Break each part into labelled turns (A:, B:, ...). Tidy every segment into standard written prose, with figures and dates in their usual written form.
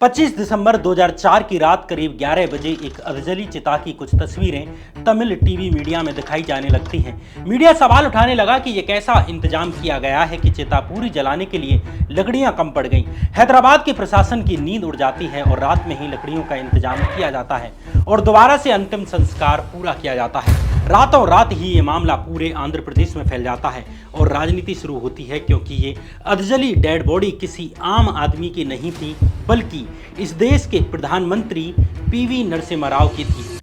A: 25 दिसंबर 2004 की रात करीब 11 बजे एक अधजली चिता की कुछ तस्वीरें तमिल टीवी मीडिया में दिखाई जाने लगती हैं। मीडिया सवाल उठाने लगा कि यह कैसा इंतजाम किया गया है कि चिता पूरी जलाने के लिए लकड़ियां कम पड़ गईं। हैदराबाद के प्रशासन की नींद उड़ जाती है और रात में ही लकड़ियों का इंतजाम किया जाता है और दोबारा से अंतिम संस्कार पूरा किया जाता है। रातों रात ही ये मामला पूरे आंध्र प्रदेश में फैल जाता है और राजनीति शुरू होती है, क्योंकि ये अधजली डेड बॉडी किसी आम आदमी की नहीं थी, बल्कि इस देश के प्रधानमंत्री पीवी नरसिम्हा राव की थी।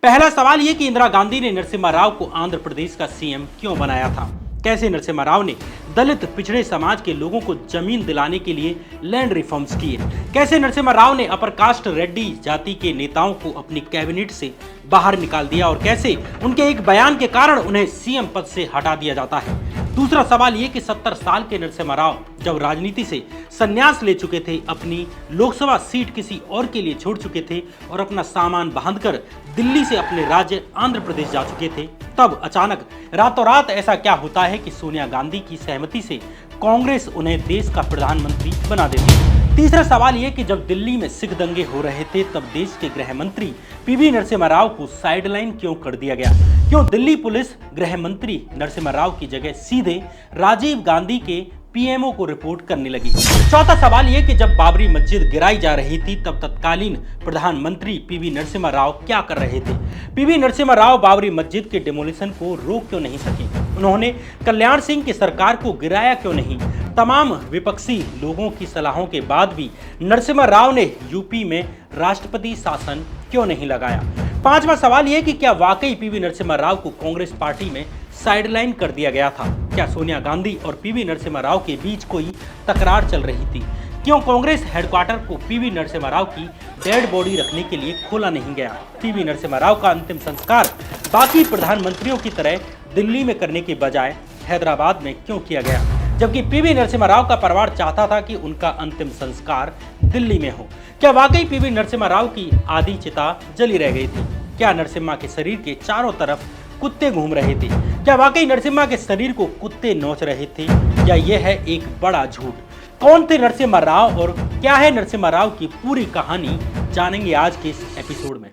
A: पहला सवाल ये कि इंदिरा गांधी ने नरसिम्हा राव को आंध्र प्रदेश का सीएम क्यों बनाया था? कैसे नरसिम्हा राव ने दलित पिछड़े समाज के लोगों को जमीन दिलाने के लिए लैंड रिफॉर्म्स किए? कैसे नरसिम्हा राव ने अपर कास्ट रेड्डी जाति के नेताओं को अपनी कैबिनेट से बाहर निकाल दिया और कैसे उनके एक बयान के कारण उन्हें सीएम पद से हटा दिया जाता है? दूसरा सवाल ये कि 70 साल के नरसिम्हा राव जब राजनीति से संन्यास ले चुके थे, अपनी लोकसभा सीट किसी और के लिए छोड़ चुके थे और अपना सामान बांधकर दिल्ली से अपने राज्य आंध्र प्रदेश जा चुके थे, तब अचानक रातों रात ऐसा क्या होता है कि सोनिया गांधी की सहमति से कांग्रेस उन्हें देश का प्रधानमंत्री बना देती है? तीसरा सवाल यह कि जब दिल्ली में सिख दंगे हो रहे थे, तब देश के गृह मंत्री पीवी नरसिम्हा राव को साइडलाइन क्यों कर दिया गया? क्यों दिल्ली पुलिस गृह मंत्री नरसिम्हा राव की जगह सीधे राजीव गांधी के पीएमओ को रिपोर्ट करने लगी? चौथा सवाल यह कि जब बाबरी मस्जिद गिराई जा रही थी, तब तत्कालीन प्रधानमंत्री पीवी नरसिम्हा राव क्या कर रहे थे? पीवी नरसिम्हा राव बाबरी मस्जिद के डिमोलिशन को रोक क्यों नहीं सके? उन्होंने कल्याण सिंह की सरकार को गिराया क्यों नहीं? तमाम विपक्षी लोगों की सलाहों के बाद भी नरसिम्हा राव ने यूपी में राष्ट्रपति शासन क्यों नहीं लगाया? पांचवा सवाल यह कि क्या वाकई पीवी नरसिम्हा राव को कांग्रेस पार्टी में साइडलाइन कर दिया गया था? क्या सोनिया गांधी और पीवी नरसिम्हा राव के बीच कोई तकरार चल रही थी? क्यों कांग्रेस हेडक्वार्टर को पीवी नरसिम्हा राव की डेड बॉडी रखने के लिए खोला नहीं गया? पीवी नरसिम्हा राव का अंतिम संस्कार बाकी प्रधानमंत्रियों की तरह दिल्ली में करने के बजाय हैदराबाद में क्यों किया गया, जबकि पीवी नरसिम्हा राव का परिवार चाहता था कि उनका अंतिम संस्कार दिल्ली में हो? क्या वाकई पीवी नरसिम्हा राव की आधी चिता जली रह गई थी? क्या नरसिम्हा के शरीर के चारों तरफ कुत्ते घूम रहे थे? क्या वाकई नरसिम्हा के शरीर को कुत्ते नोच रहे थे, या यह है एक बड़ा झूठ? कौन थे नरसिम्हा राव और क्या है नरसिम्हा राव की पूरी कहानी, जानेंगे आज के इस एपिसोड में।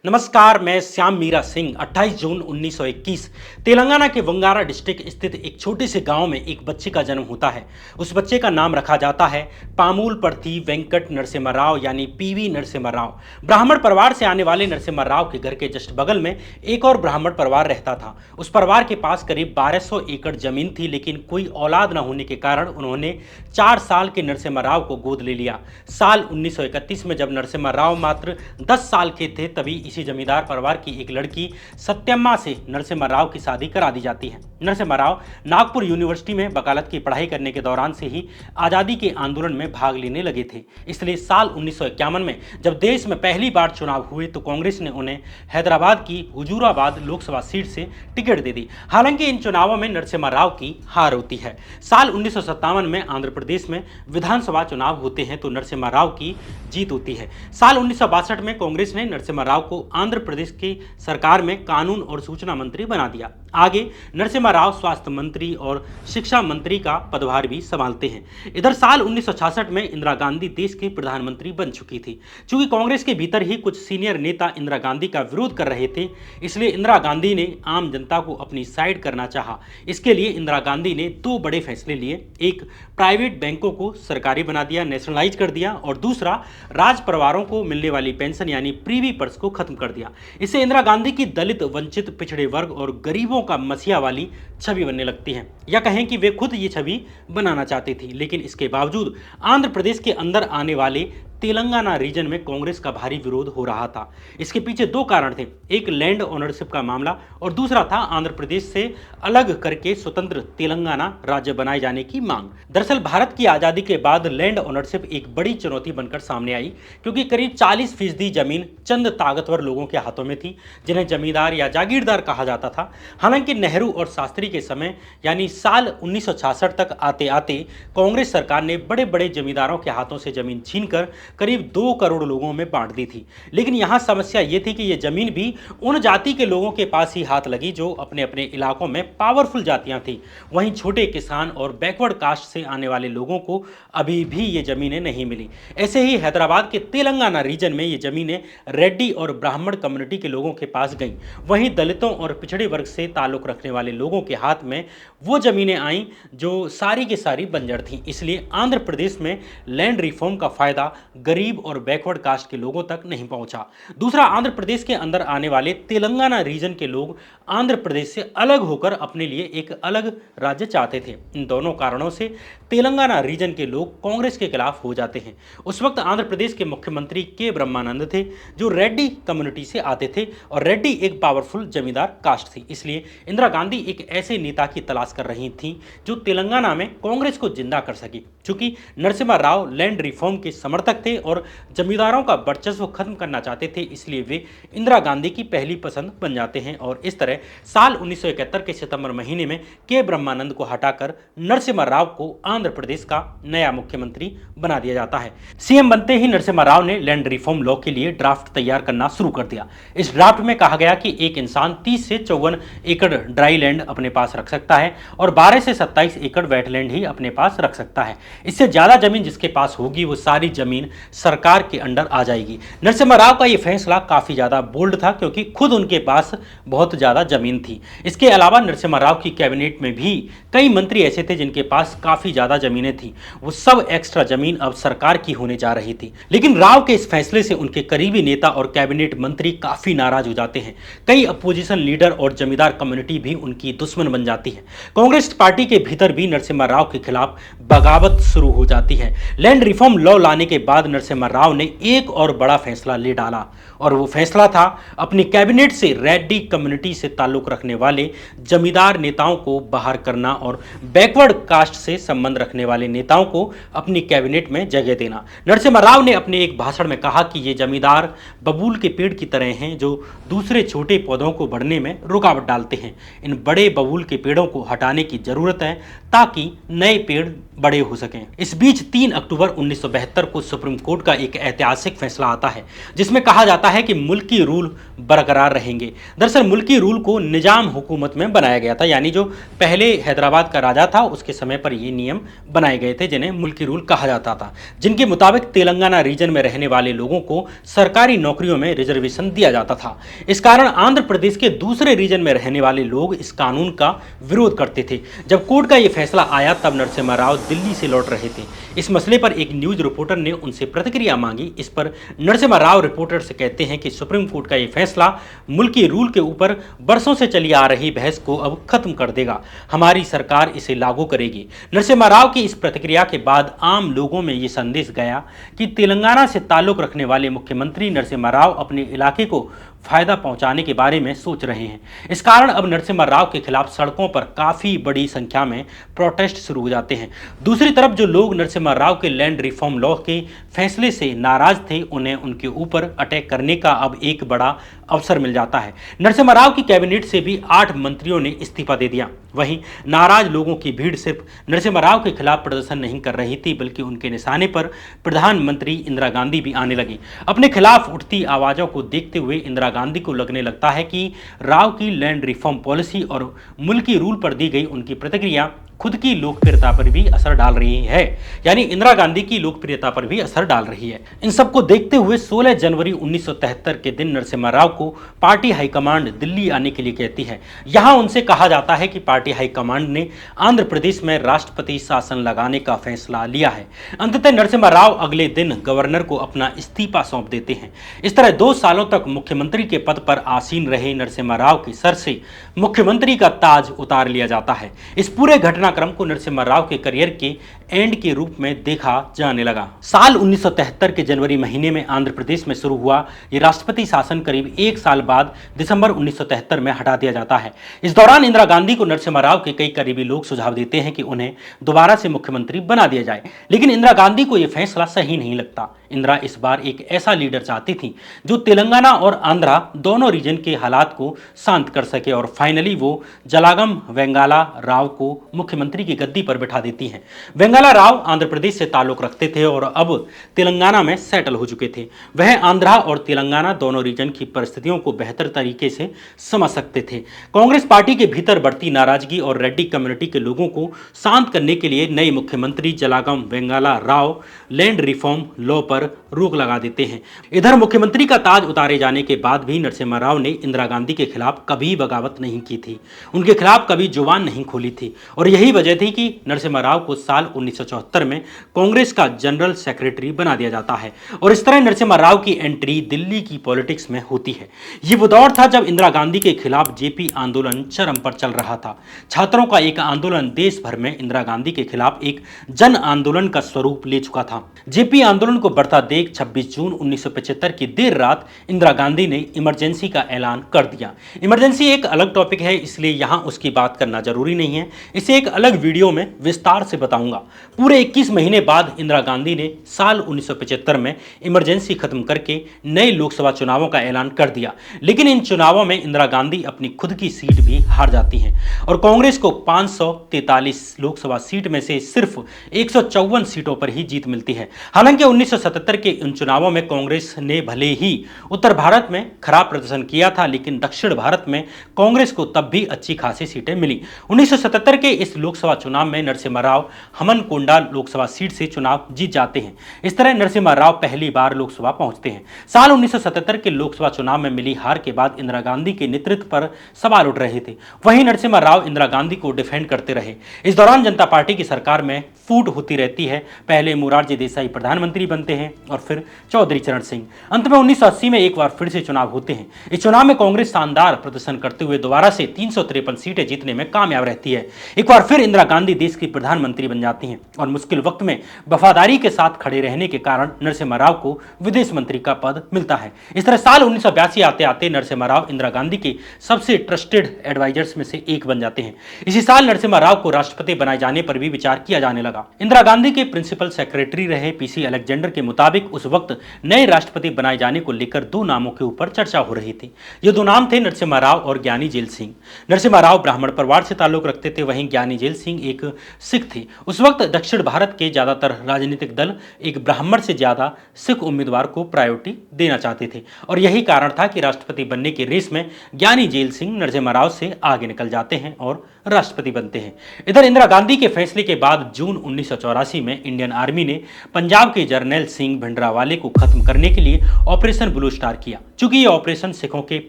A: नमस्कार, मैं श्याम मीरा सिंह। 28 जून 1921 तेलंगाना के वंगारा डिस्ट्रिक्ट स्थित एक छोटे से गांव में एक बच्चे का जन्म होता है। उस बच्चे का नाम रखा जाता है पामूल प्रथी वेंकट नरसिम्हा राव, यानी पीवी नरसिम्हा राव। ब्राह्मण परिवार से आने वाले नरसिम्हा राव के घर के जस्ट बगल में एक और ब्राह्मण परिवार रहता था। उस परिवार के पास करीब 1200 एकड़ जमीन थी, लेकिन कोई औलाद न होने के कारण उन्होंने 4 साल के नरसिम्हा राव को गोद ले लिया। साल 1931 में जब नरसिम्हा राव मात्र 10 साल के थे, तभी इसी जमींदार परिवार की एक लड़की सत्यम्मा से नरसिम्हा राव की शादी करा दी जाती है। नरसिम्हा राव नागपुर यूनिवर्सिटी में वकालत की पढ़ाई करने के दौरान से ही आजादी के आंदोलन में भाग लेने लगे थे। इसलिए साल 1951 में जब देश में पहली बार चुनाव हुए, तो कांग्रेस ने उन्हें हैदराबाद की हुजूराबाद लोकसभा सीट से टिकट दे दी। हालांकि इन चुनावों में नरसिम्हा राव की हार होती है। साल 1957 में आंध्र प्रदेश में विधानसभा चुनाव होते हैं, तो नरसिम्हा राव की जीत होती है। साल 1962 में कांग्रेस ने नरसिम्हा राव को आंध्र प्रदेश की सरकार में कानून और सूचना मंत्री बना दिया। आगे नरसिम्हा राव स्वास्थ्य मंत्री और शिक्षा मंत्री का पदभार भी संभालते हैं। इधर साल 1966 में इंदिरा गांधी देश की प्रधानमंत्री बन चुकी थी। चूंकि कांग्रेस के भीतर ही कुछ सीनियर नेता इंदिरा गांधी का विरोध कर रहे थे, इसलिए इंदिरा गांधी ने आम जनता को अपनी साइड करना चाहा। इसके लिए इंदिरा गांधी ने 2 बड़े फैसले लिए। एक, प्राइवेट बैंकों को सरकारी बना दिया, नेशनलाइज कर दिया, और दूसरा, राज परिवारों को मिलने वाली पेंशन यानी प्रीवी पर्स को खत्म कर दिया। इससे इंदिरा गांधी की दलित, वंचित, पिछड़े वर्ग और गरीबों का मसीहा वाली छवि बनने लगती है, या कहें कि वे खुद ये छवि बनाना चाहती थी। लेकिन इसके बावजूद आंध्र प्रदेश के अंदर आने वाले तेलंगाना रीजन में कांग्रेस का भारी विरोध हो रहा था। इसके पीछे 2 कारण थे, एक लैंड ओनरशिप का मामला और दूसरा था आंध्र प्रदेश से अलग करके स्वतंत्र तेलंगाना राज्य बनाए जाने की मांग। दरअसल भारत की आज़ादी के बाद लैंड ओनरशिप एक बड़ी चुनौती बनकर सामने आई, क्योंकि करीब 40% जमीन चंद ताकतवर लोगों के हाथों में थी, जिन्हें जमींदार या जागीरदार कहा जाता था। हालांकि नेहरू और शास्त्री के समय यानी साल 1966 तक आते आते कांग्रेस सरकार ने बड़े बड़े जमींदारों के हाथों से जमीन छीनकर करीब 2 करोड़ लोगों में बांट दी थी। लेकिन यहाँ समस्या ये थी कि ये जमीन भी उन जाति के लोगों के पास ही हाथ लगी जो अपने अपने इलाकों में पावरफुल जातियां थी। वहीं छोटे किसान और बैकवर्ड कास्ट से आने वाले लोगों को अभी भी ये जमीनें नहीं मिली। ऐसे ही हैदराबाद के तेलंगाना रीजन में ये जमीनें रेड्डी और ब्राह्मण कम्युनिटी के लोगों के पास गईं। वहीं दलितों और पिछड़े वर्ग से ताल्लुक रखने वाले लोगों के हाथ में वो जमीनें आईं जो सारी की सारी बंजर थीं। इसलिए आंध्र प्रदेश में लैंड रिफॉर्म का फायदा गरीब और बैकवर्ड कास्ट के लोगों तक नहीं पहुंचा। दूसरा, आंध्र प्रदेश के अंदर आने वाले तेलंगाना रीजन के लोग आंध्र प्रदेश से अलग होकर अपने लिए एक अलग राज्य चाहते थे। इन दोनों कारणों से तेलंगाना रीजन के लोग कांग्रेस के खिलाफ हो जाते हैं। उस वक्त आंध्र प्रदेश के मुख्यमंत्री के ब्रह्मानंद थे जो रेड्डी कम्युनिटी से आते थे और रेड्डी एक पावरफुल जमींदार कास्ट थी। इसलिए इंदिरा गांधी एक ऐसे नेता की तलाश कर रही थी जो तेलंगाना में कांग्रेस को जिंदा कर सके। चूंकि नरसिम्हा राव लैंड रिफॉर्म के समर्थक थे और जमींदारों का वर्चस्व खत्म करना चाहते थे, इसलिए वे इंदिरा गांधी की पहली पसंद बन जाते हैं और इस तरह साल 1971 के सितंबर महीने में के ब्रह्मानंद को हटाकर नरसिम्हा राव को आंध्र प्रदेश का नया मुख्यमंत्री बना दिया जाता है। सीएम बनते ही नरसिम्हा राव ने लैंड रिफॉर्म लॉ के लिए ड्राफ्ट तैयार करना शुरू कर दिया। इस ड्राफ्ट में कहा गया कि एक इंसान 30 से 54 एकड़ ड्राई लैंड अपने पास रख सकता है और 12 से 27 एकड़ वेटलैंड ही अपने पास रख सकता है। इससे ज्यादा जमीन जिसके पास होगी वो सारी जमीन सरकार के अंडर आ जाएगी। नरसिम्हा राव का यह फैसला काफी ज्यादा बोल्ड था क्योंकि खुद उनके पास बहुत ज्यादा जमीन थी। इसके अलावा नरसिम्हा राव की कैबिनेट में भी कई मंत्री ऐसे थे जिनके पास काफी ज्यादा जमीनें थी। वो सब एक्स्ट्रा जमीन अब सरकार की होने जा रही थी। लेकिन राव के इस फैसले से उनके करीबी नेता और कैबिनेट मंत्री काफी नाराज हो जाते हैं। कई अपोजिशन लीडर और जमींदार कम्युनिटी भी उनकी दुश्मन बन जाती है। कांग्रेस पार्टी के भीतर भी नरसिम्हा राव के खिलाफ बगावत शुरू हो जाती है। लैंड रिफॉर्म लॉ लाने के बाद नरसिम्हा राव ने एक और बड़ा फैसला ले डाला और वो फैसला था अपनी कैबिनेट से रेड्डी कम्युनिटी से ताल्लुक रखने वाले जमींदार नेताओं को बाहर करना और बैकवर्ड कास्ट से संबंध रखने वाले नेताओं को अपनी कैबिनेट में जगह देना। नरसिम्हा राव ने अपने एक भाषण में कहा कि ये जमींदार बबूल के पेड़ की तरह हैं जो दूसरे छोटे पौधों को बढ़ने में रुकावट डालते हैं। इन बड़े बबूल के पेड़ों को हटाने की जरूरत है ताकि नए पेड़ बड़े हो सकें। इस बीच 3 अक्टूबर 1972 को सुप्रीम कोर्ट का एक ऐतिहासिक फैसला आता है जिसमें कहा जाता है कि मुल्की रूल बरकरार रहेंगे। दरअसल मुल्की रूल को निजाम हुकूमत में बनाया गया था, यानी जो पहले हैदराबाद का राजा था उसके समय पर ये नियम बनाए गए थे जिन्हें मुल्की रूल कहा जाता था, जिनके मुताबिक तेलंगाना रीजन में रहने वाले लोगों को सरकारी नौकरियों में रिजर्वेशन दिया जाता था। इस कारण आंध्र प्रदेश के दूसरे रीजन में रहने वाले लोग इस कानून का विरोध करते थे। जब कोर्ट का यह फैसला आया तब नरसिम्हा राव दिल्ली से लौट रहे थे। इस मसले पर एक न्यूज रिपोर्टर ने उनसे प्रतिक्रिया मांगी। इस पर नरसिम्हा राव रिपोर्टर से कहते हैं कि सुप्रीम कोर्ट का यह फैसला मुल्की रूल के ऊपर बरसों से चली आ रही बहस को अब खत्म कर देगा। हमारी सरकार इसे लागू करेगी। नरसिम्हा राव की इस प्रतिक्रिया के बाद आम लोगों में यह संदेश गया कि तेलंगाना से ताल्लुक रखने वाले मुख्यमंत्री नरसिम्हा राव अपने इलाके को फायदा पहुंचाने के बारे में सोच रहे हैं। इस कारण अब नरसिम्हा राव के खिलाफ सड़कों पर काफी बड़ी संख्या में प्रोटेस्ट शुरू हो जाते हैं। दूसरी तरफ जो लोग नरसिम्हा राव के लैंड रिफॉर्म लॉ के फैसले से नाराज थे उन्हें उनके ऊपर अटैक करने का अब एक बड़ा अवसर मिल जाता है। नरसिम्हा राव की कैबिनेट से भी 8 मंत्रियों ने इस्तीफा दे दिया। वहीं नाराज लोगों की भीड़ सिर्फ नरसिम्हा राव के खिलाफ प्रदर्शन नहीं कर रही थी बल्कि उनके निशाने पर प्रधानमंत्री इंदिरा गांधी भी आने लगी। अपने खिलाफ उठती आवाजों को देखते हुए इंदिरा गांधी को लगने लगता है कि राव की लैंड रिफॉर्म पॉलिसी और मुल्की रूल पर दी गई उनकी प्रतिक्रिया खुद की लोकप्रियता पर भी असर डाल रही है, यानी इंदिरा गांधी की लोकप्रियता पर भी असर डाल रही है। इन सबको देखते हुए 16 जनवरी 1973 के दिन नरसिम्हा राव को पार्टी हाईकमांड दिल्ली आने के लिए कहती है। यहां उनसे कहा जाता है कि पार्टी हाईकमांड ने आंध्र प्रदेश में राष्ट्रपति शासन लगाने का फैसला लिया है। अंततः नरसिम्हा राव अगले दिन गवर्नर को अपना इस्तीफा सौंप देते हैं। इस तरह 2 सालों तक मुख्यमंत्री के पद पर आसीन रहे नरसिम्हा राव के सर से मुख्यमंत्री का ताज उतार लिया जाता है। इस पूरे घटनाक्रम को नरसिम्हा राव के करियर के एंड के रूप में देखा जाने लगा। साल 1973 के जनवरी महीने में आंध्र प्रदेश में शुरू हुआ ये राष्ट्रपति शासन करीब 1 साल बाद दिसंबर 1973 में हटा दिया जाता है। इस दौरान इंदिरा गांधी को नरसिम्हा राव के कई करीबी लोग सुझाव देते हैं कि उन्हें दोबारा से मुख्यमंत्री बना दिया जाए, लेकिन इंदिरा गांधी को यह फैसला सही नहीं लगता। इंदिरा इस बार एक ऐसा लीडर चाहती थी जो तेलंगाना और आंध्रा दोनों रीजन के हालात को शांत कर सके और फाइनली वो जलागम वेंगाला राव को मुख्यमंत्री की गद्दी पर बिठा देती हैं। वेंगाला राव आंध्र प्रदेश से ताल्लुक रखते थे और अब तेलंगाना में सेटल हो चुके थे। वह आंध्रा और तेलंगाना दोनों रीजन की परिस्थितियों को बेहतर तरीके से समझ सकते थे। कांग्रेस पार्टी के भीतर बढ़ती नाराजगी और रेड्डी कम्युनिटी के लोगों को शांत करने के लिए नए मुख्यमंत्री जलागम वेंगाला राव लैंड रिफॉर्म लॉ पर रोक लगा देते हैं। इधर मुख्यमंत्री का ताज उतारे जाने के बाद भी नरसिम्हा राव ने इंदिरा गांधी के खिलाफ कभी बगावत नहीं की थी, उनके खिलाफ कभी जुबान नहीं खोली थी और यही वजह थी कि नरसिम्हा राव को साल 1974 में कांग्रेस का जनरल सेक्रेटरी बना दिया जाता है और इस तरह नरसिम्हा राव की एंट्री दिल्ली की पॉलिटिक्स में होती है। ये वो दौर था जब इंदिरा गांधी के खिलाफ जेपी आंदोलन चरम पर चल रहा था। छात्रों का एक आंदोलन देश भर में इंदिरा गांधी के खिलाफ एक जन आंदोलन का स्वरूप ले चुका था। जेपी आंदोलन को बढ़ता देख 26 जून 1975 की देर रात इंदिरा गांधी ने इमरजेंसी का ऐलान कर दिया। इमरजेंसी एक अलग टॉपिक है, इसलिए यहां उसकी बात करना जरूरी नहीं है, इसे एक अलग वीडियो में विस्तार से बताऊंगा। पूरे 21 महीने बाद इंदिरा गांधी ने साल 1975 में इमरजेंसी खत्म करके नए लोकसभा चुनावों का ऐलान कर दिया, लेकिन इन चुनावों में इंदिरा गांधी अपनी खुद की सीट भी हार जाती हैं और कांग्रेस को 543 लोकसभा सीट में से सिर्फ 154 सीटों पर ही जीत मिलती है। हालांकि 1977 के इन चुनावों में कांग्रेस ने भले ही उत्तर भारत में खराब प्रदर्शन किया था, लेकिन दक्षिण भारत में कांग्रेस को तब भी अच्छी खासी सीटें मिली। 1977 के इस लोकसभा चुनाव में नरसिम्हा राव हमनकोंडा लोकसभा सीट से चुनाव जीत जाते हैं। इस तरह नरसिम्हा राव पहली बार लोकसभा पहुंचते हैं। साल 1977 के लोकसभा चुनाव में मिली हार के बाद इंदिरा गांधी के नेतृत्व पर सवाल उठ रहे थे। वहीं नरसिम्हा राव इंदिरा गांधी को डिफेंड करते रहे। इस दौरान जनता पार्टी की सरकार में फूट होती रहती है। पहले मोरारजी देसाई प्रधानमंत्री बनते हैं और फिर चौधरी चरण सिंह। अंत में 1980 में एक बार फिर से चुनाव होते हैं। इस चुनाव में कांग्रेस शानदार प्रदर्शन करते हुए दोबारा से 353 सीटें जीतने में कामयाब रहती है। एक बार फिर इंदिरा गांधी देश की प्रधानमंत्री बन जाती हैं और मुश्किल वक्त में वफादारी के साथ खड़े रहने के कारण नरसिम्हा राव को विदेश मंत्री का पद मिलता है। इस तरह साल 1982 आते आते नरसिम्हा राव इंदिरा गांधी के सबसे ट्रस्टेड एडवाइजर्स में से एक बन जाते हैं। इसी साल नरसिम्हा राव को राष्ट्रपति बनाए जाने पर भी विचार किया जाने लगा। इंदिरा गांधी के प्रिंसिपल सेक्रेटरी रहे पीसी अलेक्जेंडर के मुताबिक उस वक्त नए राष्ट्रपति बनाए जाने को लेकर दो नामों के ऊपर चर्चा हो रही थी। ये दो नाम थे नरसिम्हा राव और ज्ञानी जेल सिंह। नरसिम्हा राव ब्राह्मण परिवार से ताल्लुक रखते थे, वहीं ज्ञानी जेल सिंह एक सिख थे। उस वक्त दक्षिण भारत के ज्यादातर राजनीतिक दल एक ब्राह्मण से ज्यादा सिख उम्मीदवार को प्रायोरिटी देना चाहते थे और यही कारण था कि राष्ट्रपति बनने के रेस में ज्ञानी जेल सिंह नरसिम्हा राव से आगे निकल जाते हैं और राष्ट्रपति बनते हैं। इधर इंदिरा गांधी के फैसले के बाद जून 1984 में इंडियन आर्मी ने पंजाब के जर्नैल सिंह भिंडरावाले को खत्म करने के लिए ऑपरेशन ब्लू स्टार किया। चूंकि यह ऑपरेशन सिखों के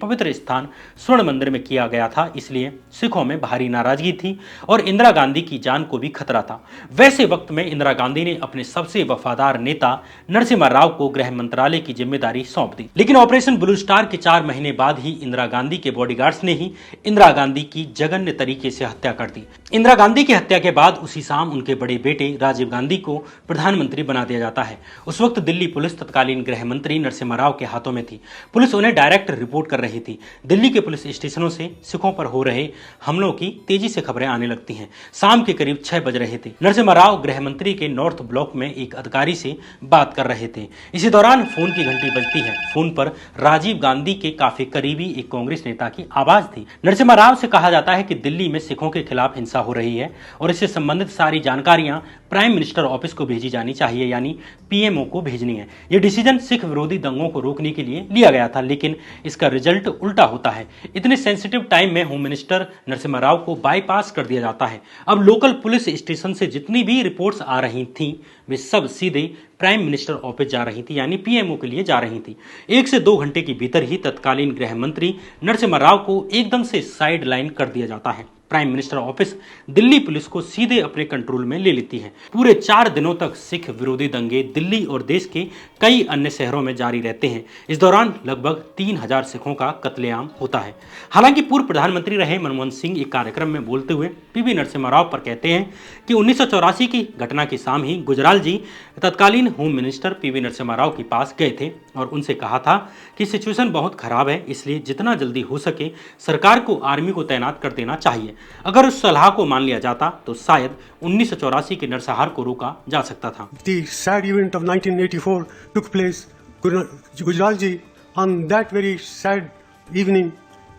A: पवित्र स्थान स्वर्ण मंदिर में किया गया था, इसलिए सिखों में भारी नाराजगी थी और इंदिरा गांधी की जान को भी खतरा था। वैसे वक्त में इंदिरा गांधी ने अपने सबसे वफादार नेता नरसिम्हा राव को गृह मंत्रालय की जिम्मेदारी सौंप दी। लेकिन ऑपरेशन ब्लू स्टार के 4 महीने बाद ही इंदिरा गांधी के बॉडीगार्ड्स ने ही इंदिरा गांधी की जघन्य तरीके से हत्या कर दी। इंदिरा गांधी की हत्या के बाद उसी शाम उनके बड़े बेटे राजीव गांधी को प्रधानमंत्री बना दिया जाता है। उस वक्त दिल्ली पुलिस तत्कालीन गृह मंत्री नरसिम्हा राव के हाथों में थी। पुलिस उन्हें डायरेक्ट रिपोर्ट कर रही थी। दिल्ली के पुलिस स्टेशनों से सिखों पर हो रहे हमलों की तेजी से खबरें आने लगती हैं। शाम के करीब 6 बज रहे थे। नरसिम्हा राव गृह मंत्री के नॉर्थ ब्लॉक में एक अधिकारी से बात कर रहे थे। इसी दौरान फोन की घंटी बजती है। फोन पर राजीव गांधी के काफी करीबी एक कांग्रेस नेता की आवाज थी। नरसिम्हा राव से कहा जाता है कि दिल्ली में सिखों के खिलाफ हिंसा हो रही है और इससे संबंधित सारी जानकारियां प्राइम मिनिस्टर ऑफिस को भेजी जानी चाहिए, यानी पीएमओ को भेजनी है। यह डिसीजन सिख विरोधी दंगों को रोकने के लिए लिया गया था, लेकिन इसका रिजल्ट उल्टा होता है। इतने सेंसिटिव टाइम में होम मिनिस्टर नरसिम्हा राव को बाईपास कर दिया जाता है। अब लोकल पुलिस स्टेशन से जितनी भी रिपोर्ट्स आ रही थी वे सब सीधे प्राइम मिनिस्टर ऑफिस जा रही थी, यानी पीएमओ के लिए जा रही थी। 1 से 2 घंटे के भीतर ही तत्कालीन गृह मंत्री नरसिम्हा राव को एकदम से साइड लाइन कर दिया जाता है। Prime minister office Delhi police को सीधे अपने कंट्रोल में ले लेती है। पूरे 4 दिनों तक सिख विरोधी दंगे दिल्ली और देश के कई अन्य शहरों में जारी रहते हैं। इस दौरान लगभग 3000 सिखों का कत्लेआम होता है। हालांकि पूर्व प्रधानमंत्री रहे मनमोहन सिंह एक कार्यक्रम में बोलते हुए पीवी नरसिम्हा राव पर कहते हैं कि 1984 की घटना की शाम ही गुजराल जी तत्कालीन home minister PV Narasimha Rao के पास गए थे और उनसे कहा था कि सिचुएशन बहुत खराब है, इसलिए जितना जल्दी हो सके सरकार को आर्मी को तैनात कर देना चाहिए। अगर उस सलाह को मान लिया जाता तो शायद 1984 के नरसंहार को रोका जा सकता था।
B: The sad event of 1984 took place. Gujral ji, on that very sad evening,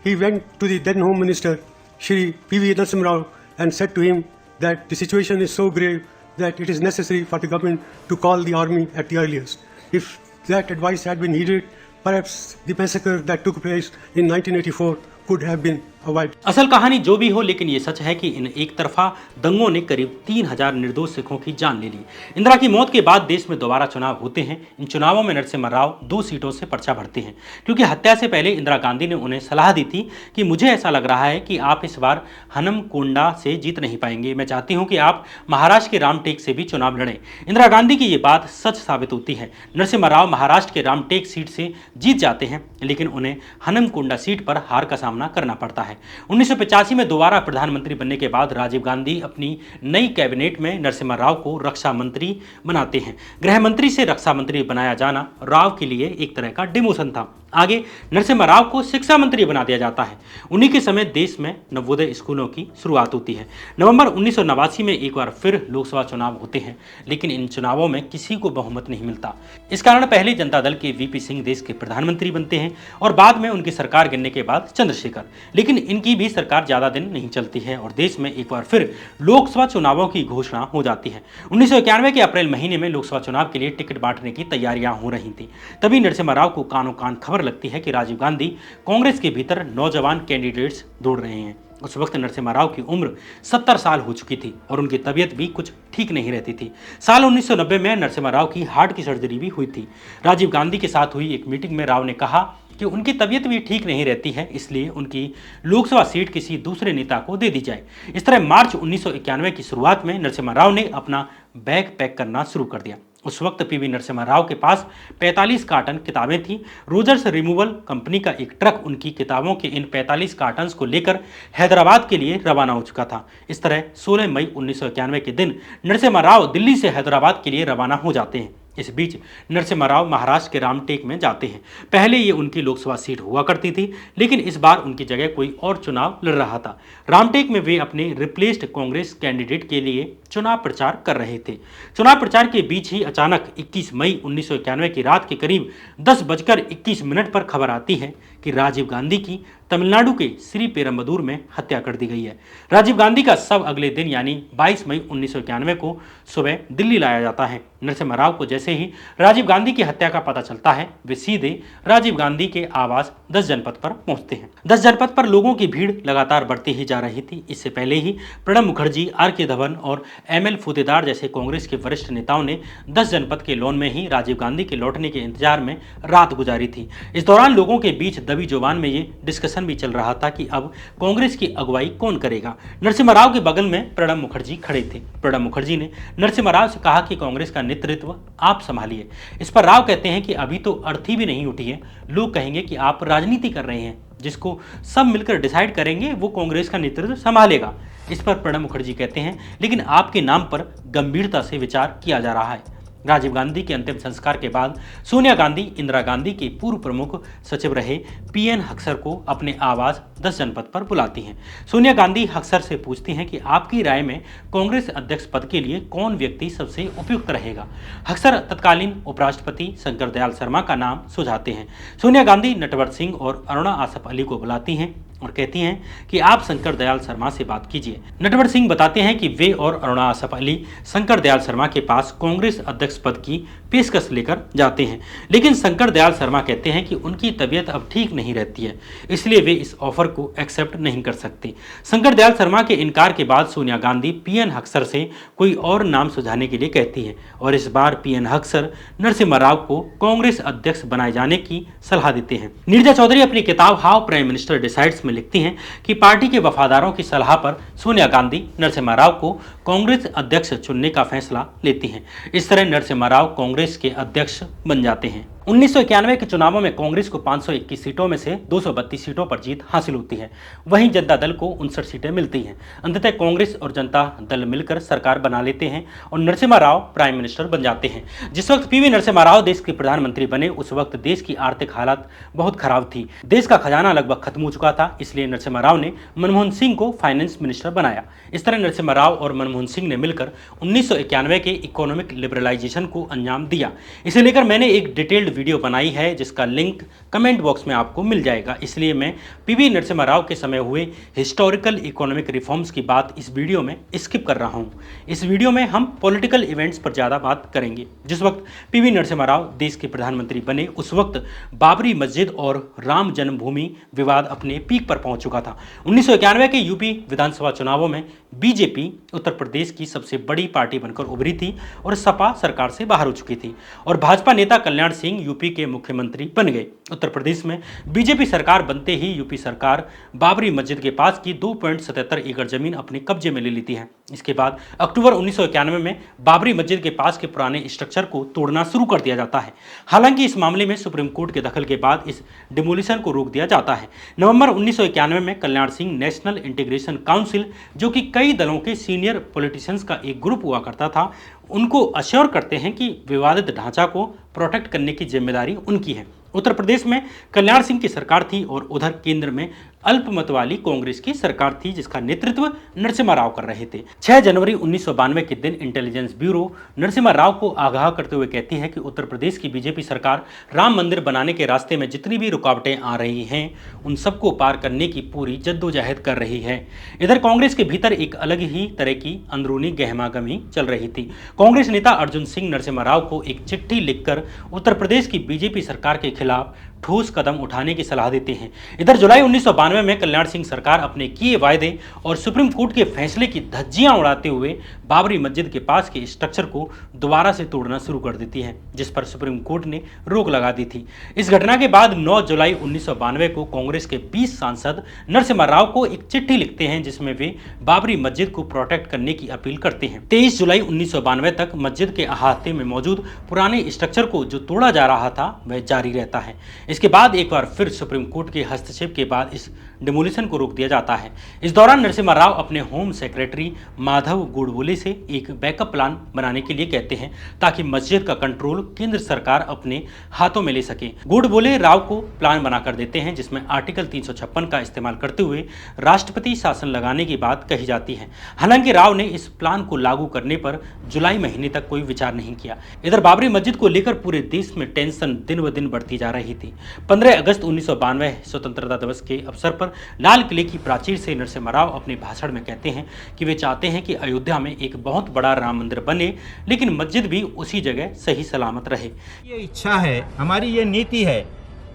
B: he went to the then Home Minister, Shri P.V. Narasimha Rao, and said to him that the situation is so grave that it is necessary for the government to call the army at the earliest. If that advice had been heeded, perhaps the massacre that took place in 1984 could have been avoided.
A: असल कहानी जो भी हो, लेकिन ये सच है कि इन एक तरफा दंगों ने करीब 3000 निर्दोष सिखों की जान ले ली। इंदिरा की मौत के बाद देश में दोबारा चुनाव होते हैं। इन चुनावों में नरसिम्हा राव 2 सीटों से पर्चा भरते हैं, क्योंकि हत्या से पहले इंदिरा गांधी ने उन्हें सलाह दी थी कि मुझे ऐसा लग रहा है कि आप इस बार हनमकोंडा से जीत नहीं पाएंगे, मैं चाहती हूँ कि आप महाराष्ट्र के रामटेक से भी चुनाव लड़ें। इंदिरा गांधी की ये बात सच साबित होती है। नरसिम्हा राव महाराष्ट्र के रामटेक सीट से जीत जाते हैं, लेकिन उन्हें हनमकोंडा सीट पर हार का सामना करना पड़ता है। 1985 में दोबारा प्रधानमंत्री बनने के बाद राजीव गांधी अपनी नई कैबिनेट में नरसिम्हा राव को रक्षा मंत्री बनाते हैं। गृह मंत्री से रक्षा मंत्री बनाया जाना राव के लिए एक तरह का डिमोशन था। आगे नरसिम्हा राव को शिक्षा मंत्री बना दिया जाता है। उन्हीं के समय देश में नवोदय स्कूलों की शुरुआत होती है। नवंबर 1989 में एक बार फिर लोकसभा चुनाव होते हैं, लेकिन इन चुनावों में किसी को बहुमत नहीं मिलता। इस कारण पहले जनता दल के वीपी सिंह देश के प्रधानमंत्री बनते हैं और बाद में उनकी सरकार गिरने के बाद चंद्रशेखर। लेकिन इनकी भी सरकार ज्यादा दिन नहीं चलती है और देश में एक बार फिर लोकसभा चुनावों की घोषणा हो जाती है। 1991 के अप्रैल महीने में लोकसभा चुनाव के लिए टिकट बांटने की तैयारियां हो रही थी। तभी नरसिम्हा राव को कानों कान खबर लगती है कि राजीव गांधी कांग्रेस के भीतर नौजवान कैंडिडेट्स ढूंढ रहे हैं। उस वक्त नरसिम्हा राव की उम्र 70 साल हो चुकी थी और उनकी तबीयत भी कुछ ठीक नहीं रहती थी। साल 1990 में नरसिम्हा राव की हार्ट की सर्जरी भी हुई थी। राजीव गांधी के साथ हुई एक मीटिंग में राव ने कहा कि उनकी तबीयत भी ठीक नहीं रहती है, इसलिए उनकी लोकसभा सीट किसी दूसरे नेता को दे दी जाए। इस तरह मार्च 1991 की शुरुआत में नरसिम्हा राव ने अपना बैग पैक करना शुरू कर दिया। उस वक्त पीवी नरसिम्हा राव के पास 45 कार्टन किताबें थीं। रोजर्स रिमूवल कंपनी का एक ट्रक उनकी किताबों के इन 45 कार्टन्स को लेकर हैदराबाद के लिए रवाना हो चुका था। इस तरह 16 मई 1991 के दिन नरसिम्हा राव दिल्ली से हैदराबाद के लिए रवाना हो जाते हैं। इस बीच नरसिम्हा राव महाराष्ट्र के रामटेक में जाते हैं। पहले ये उनकी लोकसभा सीट हुआ करती थी, लेकिन इस बार उनकी जगह कोई और चुनाव लड़ रहा था। रामटेक में वे अपने रिप्लेस्ड कांग्रेस कैंडिडेट के लिए चुनाव प्रचार कर रहे थे। चुनाव प्रचार के बीच ही अचानक 21 मई 1991 की रात के करीब 10:21 पर खबर आती है कि राजीव गांधी की तमिलनाडु के श्रीपेरम्बदूर में हत्या कर दी गई है। राजीव गांधी का शव अगले दिन यानी 22 मई 1991 को सुबह दिल्ली लाया जाता है। नरसिम्हा राव को जैसे ही राजीव गांधी की हत्या का पता चलता है, वे सीधे राजीव गांधी के आवास 10 जनपद पर पहुंचते हैं। 10 जनपद पर लोगों की भीड़ लगातार बढ़ती ही जा रही थी। इससे पहले ही प्रणब मुखर्जी, आर.के. धवन और एम.एल. फुतेदार जैसे कांग्रेस के वरिष्ठ नेताओं ने 10 जनपद के लॉन में ही राजीव गांधी के लौटने के इंतजार में रात गुजारी थी। इस दौरान लोगों के बीच दबी जुबान में ये डिस्कशन भी चल रहा था कि अब कांग्रेस की अगुवाई कौन करेगा। नरसिम्हा राव के बगल में प्रणब मुखर्जी खड़े थे। प्रणब मुखर्जी ने नरसिम्हा राव से कहा कि कांग्रेस का नेतृत्व आप संभालिए। इस पर राव कहते हैं कि अभी तो अर्थी भी नहीं उठी है, लोग कहेंगे कि आप राजनीति कर रहे हैं, जिसको सब मिलकर डिसाइड करेंगे वो कांग्रेस का नेतृत्व संभालेगा। इस पर प्रणब मुखर्जी कहते हैं, लेकिन आपके नाम पर गंभीरता से विचार किया जा रहा है। राजीव गांधी के अंतिम संस्कार के बाद सोनिया गांधी इंदिरा गांधी के पूर्व प्रमुख सचिव रहे पीएन हक्सर को अपने आवास 10 जनपद पर बुलाती हैं। सोनिया गांधी हक्सर से पूछती हैं कि आपकी राय में कांग्रेस अध्यक्ष पद के लिए कौन व्यक्ति सबसे उपयुक्त रहेगा। हक्सर तत्कालीन उपराष्ट्रपति शंकर दयाल शर्मा का नाम सुझाते हैं। सोनिया गांधी नटवर सिंह और अरुणा आसफ अली को बुलाती हैं और कहती हैं कि आप शंकर दयाल शर्मा से बात कीजिए। नटवर सिंह बताते हैं कि वे और अरुणा आसफ अली शंकर दयाल शर्मा के पास कांग्रेस अध्यक्ष पद की पेशकश लेकर जाते हैं, लेकिन शंकर दयाल शर्मा कहते हैं कि उनकी तबीयत अब ठीक नहीं रहती है, इसलिए वे इस ऑफर को एक्सेप्ट नहीं कर सकते। शंकर दयाल शर्मा के इनकार के बाद सोनिया गांधी पीएन हक्सर से कोई और नाम सुझाने के लिए कहती है और इस बार पीएन हक्सर नरसिम्हा राव को कांग्रेस अध्यक्ष बनाए जाने की सलाह देते हैं। नीरजा चौधरी अपनी किताब हाउ प्राइम मिनिस्टर डिसाइड्स में लिखती हैं कि पार्टी के वफादारों की सलाह पर सोनिया गांधी नरसिम्हा राव को कांग्रेस अध्यक्ष चुनने का फैसला लेती हैं। इस तरह नरसिम्हा राव कांग्रेस के अध्यक्ष बन जाते हैं। 1991 के चुनावों में कांग्रेस को 521 सीटों में से 232 सीटों पर जीत हासिल होती है। वहीं जनता दल को 59 सीटें मिलती हैं। अंततः कांग्रेस और जनता दल मिलकर सरकार बना लेते हैं और नरसिम्हा राव प्राइम मिनिस्टर बन जाते हैं। जिस वक्त पीवी नरसिम्हा राव देश के प्रधानमंत्री बने उस वक्त देश की आर्थिक हालत बहुत खराब थी। देश का खजाना लगभग खत्म हो चुका था। इसलिए नरसिम्हा राव ने मनमोहन सिंह को फाइनेंस मिनिस्टर बनाया। इस तरह नरसिम्हा राव और मनमोहन सिंह ने मिलकर 1991 के इकोनॉमिक लिबरलाइजेशन को अंजाम दिया। इसे लेकर मैंने एक डिटेल्ड वीडियो बनाई है जिसका लिंक कमेंट बॉक्स में आपको मिल जाएगा। इसलिए मैं पीवी नरसिम्हा राव के समय हुए हिस्टोरिकल इकोनॉमिक रिफॉर्म्स की बात इस वीडियो में स्किप कर रहा हूं। इस वीडियो में हम पॉलिटिकल इवेंट्स पर ज़्यादा बात करेंगे। जिस वक्त पीवी नरसिम्हा राव देश के प्रधानमंत्री बने उस वक्त बाबरी मस्जिद और राम जन्मभूमि विवाद अपने पीक पर पहुंच चुका था। 1991 के यूपी विधानसभा चुनावों में बीजेपी उत्तर प्रदेश की सबसे बड़ी पार्टी बनकर उभरी थी और सपा सरकार से बाहर हो चुकी थी और भाजपा नेता कल्याण सिंह यूपी के मुख्यमंत्री बन गए। उत्तर प्रदेश में बीजेपी सरकार बनते ही यूपी सरकार बाबरी मस्जिद के पास की 2.77 एकड़ जमीन अपने कब्जे में ले लेती है। इसके बाद अक्टूबर 1991 में बाबरी मस्जिद के पास के पुराने स्ट्रक्चर को तोड़ना शुरू कर दिया जाता है। हालांकि इस मामले में सुप्रीम कोर्ट के दखल के बाद इस डिमोलिशन को रोक दिया जाता है। नवंबर 1991 में Kalyan Singh national integration council, जो कि कई दलों के सीनियर पॉलिटिशियंस का एक ग्रुप हुआ करता था, उनको अश्योर करते हैं कि विवादित ढांचा को प्रोटेक्ट करने की जिम्मेदारी उनकी है। उत्तर प्रदेश में कल्याण सिंह की सरकार थी और उधर केंद्र में अल्पमत वाली कांग्रेस की सरकार थी जिसका नेतृत्व नरसिम्हा राव कर रहे थे। 6 जनवरी 1992 के दिन इंटेलिजेंस ब्यूरो नरसिम्हा राव को आगाह करते हुए कहती है कि उत्तर प्रदेश की बीजेपी सरकार राम मंदिर बनाने के रास्ते में जितनी भी रुकावटें आ रही हैं उन सबको पार करने की पूरी जद्दोजहद कर रही है। इधर कांग्रेस के भीतर एक अलग ही तरह की अंदरूनी गहमागहमी चल रही थी। कांग्रेस नेता अर्जुन सिंह नरसिम्हा राव को एक चिट्ठी लिखकर उत्तर प्रदेश की बीजेपी सरकार के खिलाफ ठोस कदम उठाने की सलाह देते हैं। इधर जुलाई 1992 में कल्याण सिंह सरकार अपने किए वायदे और सुप्रीम कोर्ट के फैसले की धज्जियां उड़ाते हुए बाबरी मस्जिद के पास के स्ट्रक्चर को दोबारा से तोड़ना शुरू कर देती है, जिस पर सुप्रीम कोर्ट ने रोक लगा दी थी। इस घटना के बाद 9 जुलाई 1992 को कांग्रेस के 20 सांसद नरसिम्हा राव को एक चिट्ठी लिखते हैं जिसमें वे बाबरी मस्जिद को प्रोटेक्ट करने की अपील करते हैं। 23 जुलाई 1992 तक मस्जिद के अहाते में मौजूद पुराने स्ट्रक्चर को जो तोड़ा जा रहा था वह जारी रहता है। इसके बाद एक बार फिर सुप्रीम कोर्ट के हस्तक्षेप के बाद इस डिमोलिशन को रोक दिया जाता है। इस दौरान नरसिम्हा राव अपने होम सेक्रेटरी माधव गोडबोले से एक बैकअप प्लान बनाने के लिए कहते हैं ताकि मस्जिद का कंट्रोल केंद्र सरकार अपने हाथों में ले सके। गोडबोले राव को प्लान बनाकर देते हैं जिसमें आर्टिकल 356 का इस्तेमाल करते हुए राष्ट्रपति शासन लगाने की बात कही जाती है। हालांकि राव ने इस प्लान को लागू करने पर जुलाई महीने तक कोई विचार नहीं किया। इधर बाबरी मस्जिद को लेकर पूरे देश में टेंशन दिन ब दिन बढ़ती जा रही थी। 15 अगस्त 1992 स्वतंत्रता दिवस के अवसर पर लाल किले की प्राचीर से नरसिम्हा राव अपने भाषण में कहते हैं कि वे चाहते हैं कि अयोध्या में एक बहुत बड़ा राम मंदिर बने, लेकिन मस्जिद भी उसी जगह सही सलामत रहे।
C: ये इच्छा है, हमारी ये नीति है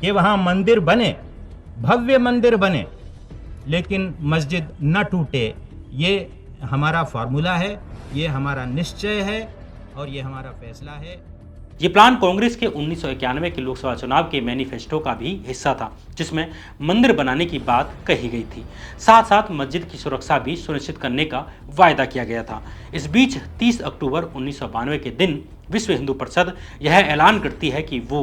C: कि वहाँ मंदिर बने, भव्य मंदिर बने, लेकिन मस्जिद न टूटे। ये हमारा फॉर्मूला है, ये हमारा निश्चय है और ये हमारा फैसला है।
A: ये प्लान कांग्रेस के 1991 के लोकसभा चुनाव के मैनिफेस्टो का भी हिस्सा था जिसमें मंदिर बनाने की बात कही गई थी। साथ साथ मस्जिद की सुरक्षा भी सुनिश्चित करने का वायदा किया गया था। इस बीच 30 अक्टूबर 1992 के दिन विश्व हिंदू परिषद यह ऐलान करती है कि वो